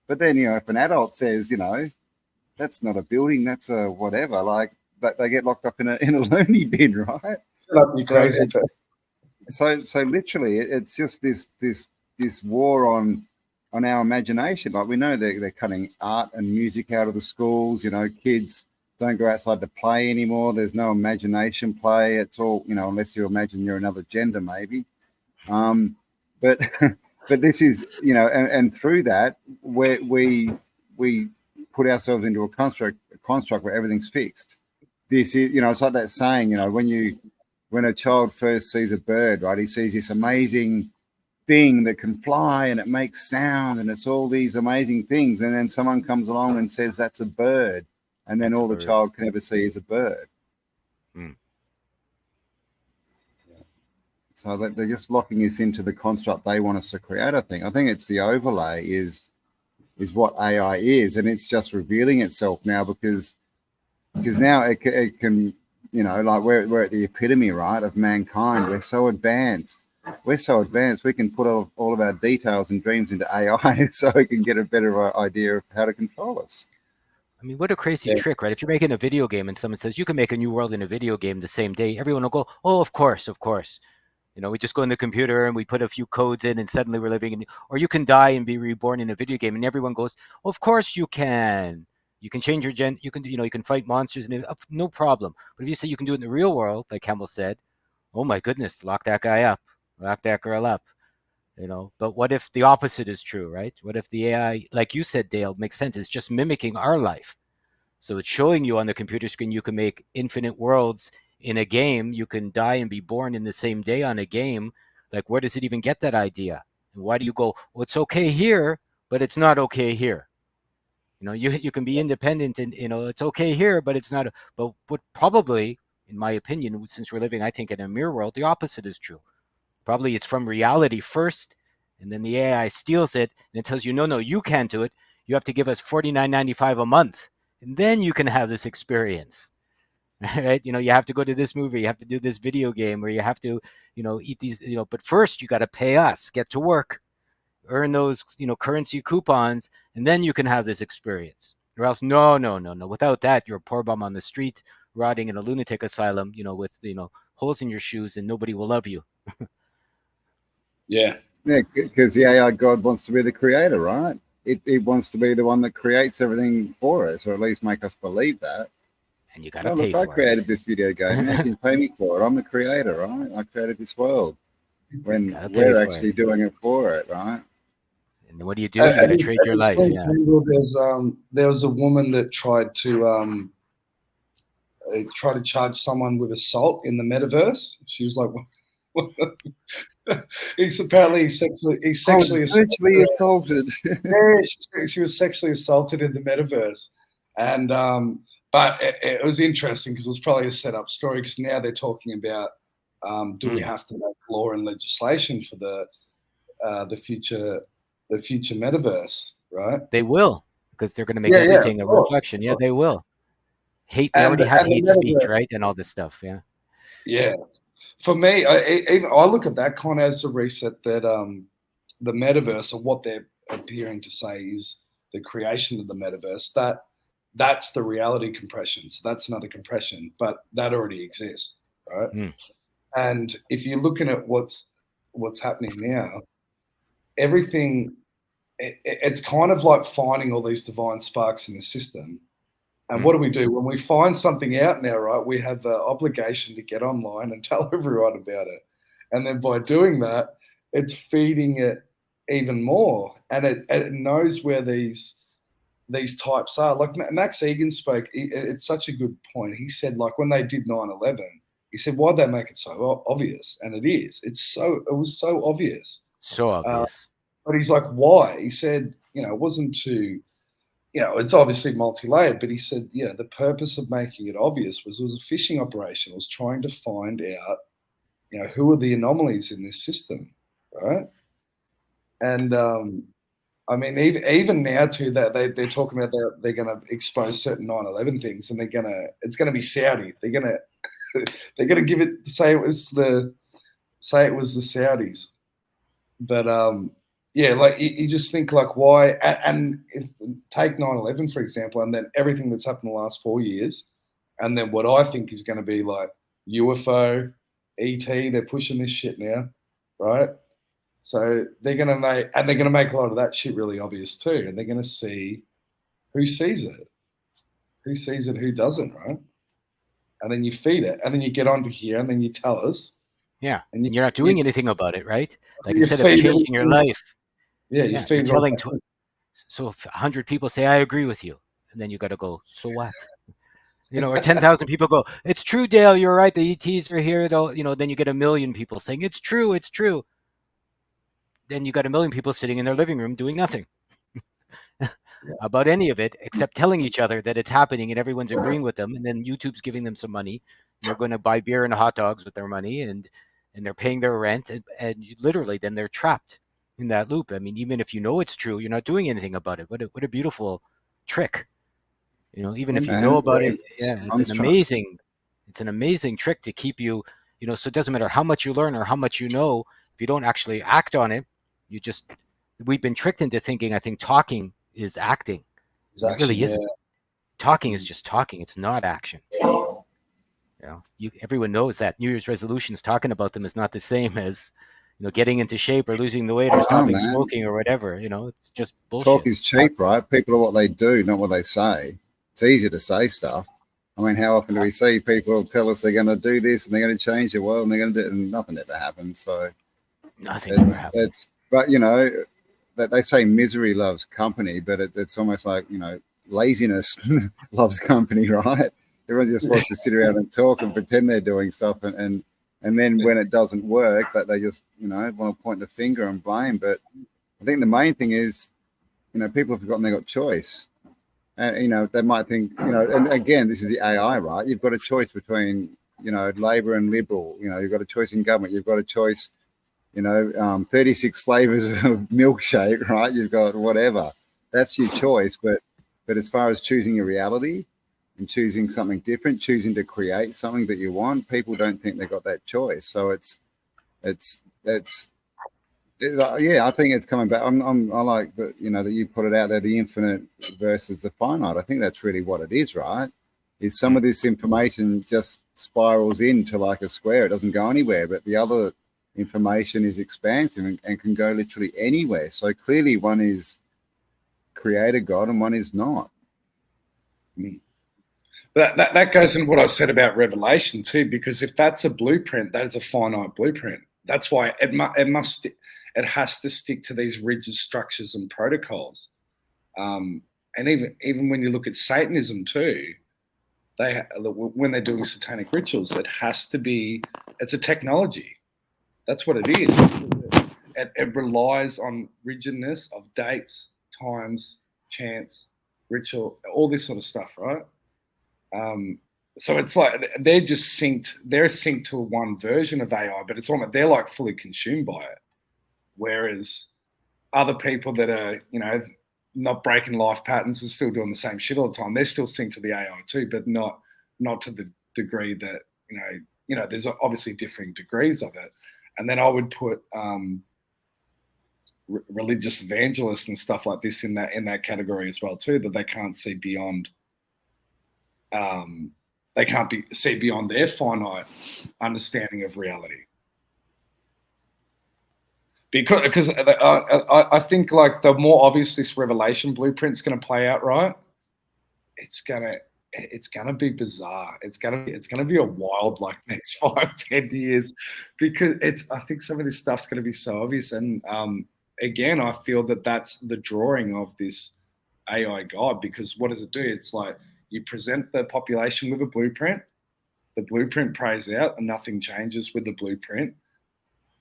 C: But then, if an adult says, that's not a building, that's a whatever, like that, they get locked up in a loony bin, right? So literally, it's just this war on our imagination. Like, we know they're cutting art and music out of the schools. Kids don't go outside to play anymore. There's no imagination play. It's all, unless you imagine you're another gender, maybe. But but this is, and through that, we put ourselves into a construct where everything's fixed. This is, it's like that saying, when a child first sees a bird, right, he sees this amazing thing that can fly and it makes sound and it's all these amazing things, and then someone comes along and says that's a bird, and then all the child can ever see is a bird. So that they're just locking us into the construct they want us to create. I think it's the overlay is what AI is, and it's just revealing itself now because now it can, like we're at the epitome, right, of mankind. We're so advanced. We can put all of our details and dreams into AI so we can get a better idea of how to control us.
B: I mean, what a crazy trick, right? If you're making a video game and someone says you can make a new world in a video game the same day, everyone will go, oh, of course. We just go in the computer and we put a few codes in and suddenly we're living in, or you can die and be reborn in a video game, and everyone goes, oh, of course you can. You can change your you can, you can fight monsters and no problem. But if you say you can do it in the real world, like Campbell said, oh my goodness, lock that guy up, lock that girl up, But what if the opposite is true, right? What if the AI, like you said, Dale, makes sense, it's just mimicking our life. So it's showing you on the computer screen you can make infinite worlds in a game. You can die and be born in the same day on a game. Like, where does it even get that idea? And why do you go, well, it's okay here, but it's not okay here? You can be independent and, it's okay here, but it's not. But what probably, in my opinion, since we're living, I think, in a mirror world, the opposite is true. Probably it's from reality first, and then the AI steals it and it tells you, no, you can't do it. You have to give us $49.95 a month, and then you can have this experience. Right? You have to go to this movie, you have to do this video game, or you have to, eat these, but first you got to pay us, get to work, earn those, currency coupons, and then you can have this experience. Or else, no. Without that, you're a poor bum on the street, rotting in a lunatic asylum, with, holes in your shoes, and nobody will love you.
A: Yeah,
C: because the AI God wants to be the creator, right? It wants to be the one that creates everything for us, or at least make us believe that.
B: And you got to pay for it.
C: I created this video game. You can pay me for it. I'm the creator, right? I created this world. When we're actually doing it for it, right?
B: And then what do? You got to trade your life.
A: Yeah. There was a woman that tried to charge someone with assault in the metaverse. She was like, he's sexually
C: assaulted.
A: Yeah, she was sexually assaulted in the metaverse, and but it was interesting because it was probably a set-up story, because now they're talking about do we have to make law and legislation for the future metaverse? right?
B: They will, because they're going to make
A: Yeah, yeah,
B: everything
A: of
B: a
A: course,
B: reflection.
A: of
B: Yeah,
A: course.
B: they will. Hate. They already have
A: And the
B: hate speech,
A: metaverse,
B: right, and all this stuff. Yeah.
A: yeah. For me, I look at that kind of as a reset that the metaverse, or what they're appearing to say is the creation of the metaverse. That's the reality compression. So that's another compression, but that already exists, right?
B: Mm.
A: And if you're looking at what's happening now, everything it's kind of like finding all these divine sparks in the system. And what do? When we find something out now, right, we have the obligation to get online and tell everyone about it. And then by doing that, it's feeding it even more. And it knows where these types are. Like Max Egan spoke, it's such a good point. He said, like, when they did 9/11, he said, why'd they make it so obvious? And it is. It was so obvious.
B: So obvious.
A: But he's like, why? He said, it wasn't to, it's obviously multi-layered, but he said, the purpose of making it obvious was it was a fishing operation. It was trying to find out, who are the anomalies in this system, right? And I mean, even now too, that they're talking about they're going to expose certain 9/11 things, and it's going to be Saudi. They're going to give it say it was the Saudis, but yeah, like you just think like why, and if, take 9/11 for example, and then everything that's happened in the last 4 years, and then what I think is going to be like UFO, ET, they're pushing this shit now, right? So they're going to make a lot of that shit really obvious too, and they're going to see who sees it, who doesn't, right? And then you feed it, and then you get onto here, and then you tell us.
B: Yeah,
A: and
B: you're not doing anything about it, right? Like
A: you
B: instead of
A: feed
B: changing your life,
A: you
B: you're
A: feed it all
B: telling.
A: back in.
B: So if 100 people say I agree with you, and then you got to go. So what? Or 10,000 people go, it's true, Dale, you're right. The ETs are here, though. Then you get 1,000,000 people saying it's true, it's true. Then you got 1,000,000 people sitting in their living room doing nothing about any of it, except telling each other that it's happening, and everyone's agreeing with them. And then YouTube's giving them some money. They're going to buy beer and hot dogs with their money, and they're paying their rent, and literally, then they're trapped in that loop. I mean, even if you know it's true, you're not doing anything about it. What a beautiful trick. Even if you know about it, yeah, it's an amazing trick to keep you, so it doesn't matter how much you learn or how much you know, if you don't actually act on it, we've been tricked into thinking, I think talking is acting. And it really isn't. Talking is just talking. It's not action. Everyone knows that New Year's resolutions, talking about them is not the same as, getting into shape or losing the weight or stopping smoking or whatever. It's just bullshit.
C: Talk is cheap, right? People are what they do, not what they say. It's easy to say stuff. I mean, how often do we see people tell us they're going to do this and they're going to change the world and they're going to do it, and nothing ever happens. So
B: nothing ever happens.
C: But that they say misery loves company, but it's almost like laziness loves company, right? Everyone just wants to sit around and talk and pretend they're doing stuff, and then when it doesn't work, that they just want to point the finger and blame. But I think the main thing is, people have forgotten they got choice. And, they might think, and again, this is the AI, right? You've got a choice between, Labor and Liberal. You've got a choice in government. You've got a choice, 36 flavors of milkshake, right? You've got whatever. That's your choice. But as far as choosing your reality and choosing something different, choosing to create something that you want, people don't think they got that choice. So yeah, I think it's coming back. I like that, that you put it out there, the infinite versus the finite. I think that's really what it is, right? Is some of this information just spirals into like a square. It doesn't go anywhere, but the other information is expansive and can go literally anywhere. So clearly one is creator God and one is not.
A: That goes into what I said about Revelation too, because if that's a blueprint, that is a finite blueprint. That's why it has to stick to these rigid structures and protocols. And even when you look at Satanism too, when they're doing satanic rituals, it's a technology. That's what it is. It relies on rigidness of dates, times, chance, ritual, all this sort of stuff, right? So it's like they're just synced. They're synced to one version of AI, but it's almost they're like fully consumed by it. Whereas other people that are, not breaking life patterns and still doing the same shit all the time. They're still synced to the AI too, but not to the degree that there's obviously differing degrees of it. And then I would put religious evangelists and stuff like this in that category as well too, that they can't see beyond. They can't see beyond their finite understanding of reality. Because I think like the more obvious this revelation blueprint's going to play out, right? It's gonna be bizarre. It's gonna be a wild like next 5-10 years, because I think some of this stuff's gonna be so obvious. And again, I feel that that's the drawing of this AI God, because what does it do? It's like you present the population with a blueprint, the blueprint plays out, and nothing changes with the blueprint.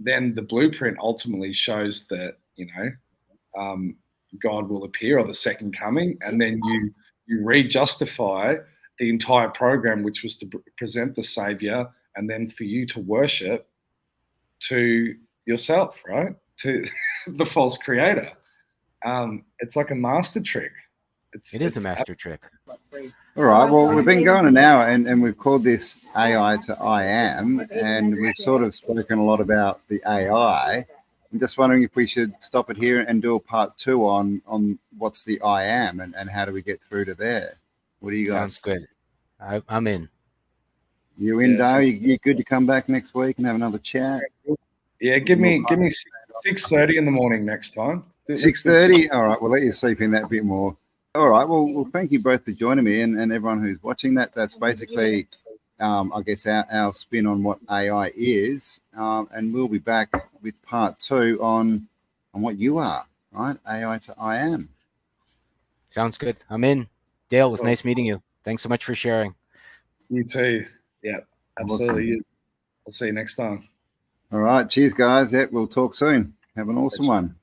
A: Then the blueprint ultimately shows that God will appear, or the second coming, and then you re-justify the entire program, which was to present the savior and then for you to worship to yourself, right? To the false creator. It's like a master trick.
B: It is a master trick.
C: All right. Well, we've been going an hour, and we've called this AI to I am, and we've sort of spoken a lot about the AI. I'm just wondering if we should stop it here and do a part 2 on what's the I am and how do we get through to there. What do you guys?
B: Sounds good. I'm in.
C: You in, Dale? You good to come back next week and have another chat?
A: Yeah, give me 6:30 in the morning next time.
C: 6:30. All right, we'll let you sleep in that bit more. All right. Well, thank you both for joining me, and everyone who's watching. That's basically, I guess, our spin on what AI is, and we'll be back with part 2 on what you are, right? AI to I am.
B: Sounds good. I'm in. Dale, it was nice meeting you. Thanks so much for sharing.
A: You too. Yeah, absolutely. Awesome. I'll see you next time.
C: All right. Cheers, guys. Yeah, we'll talk soon. Have an awesome one.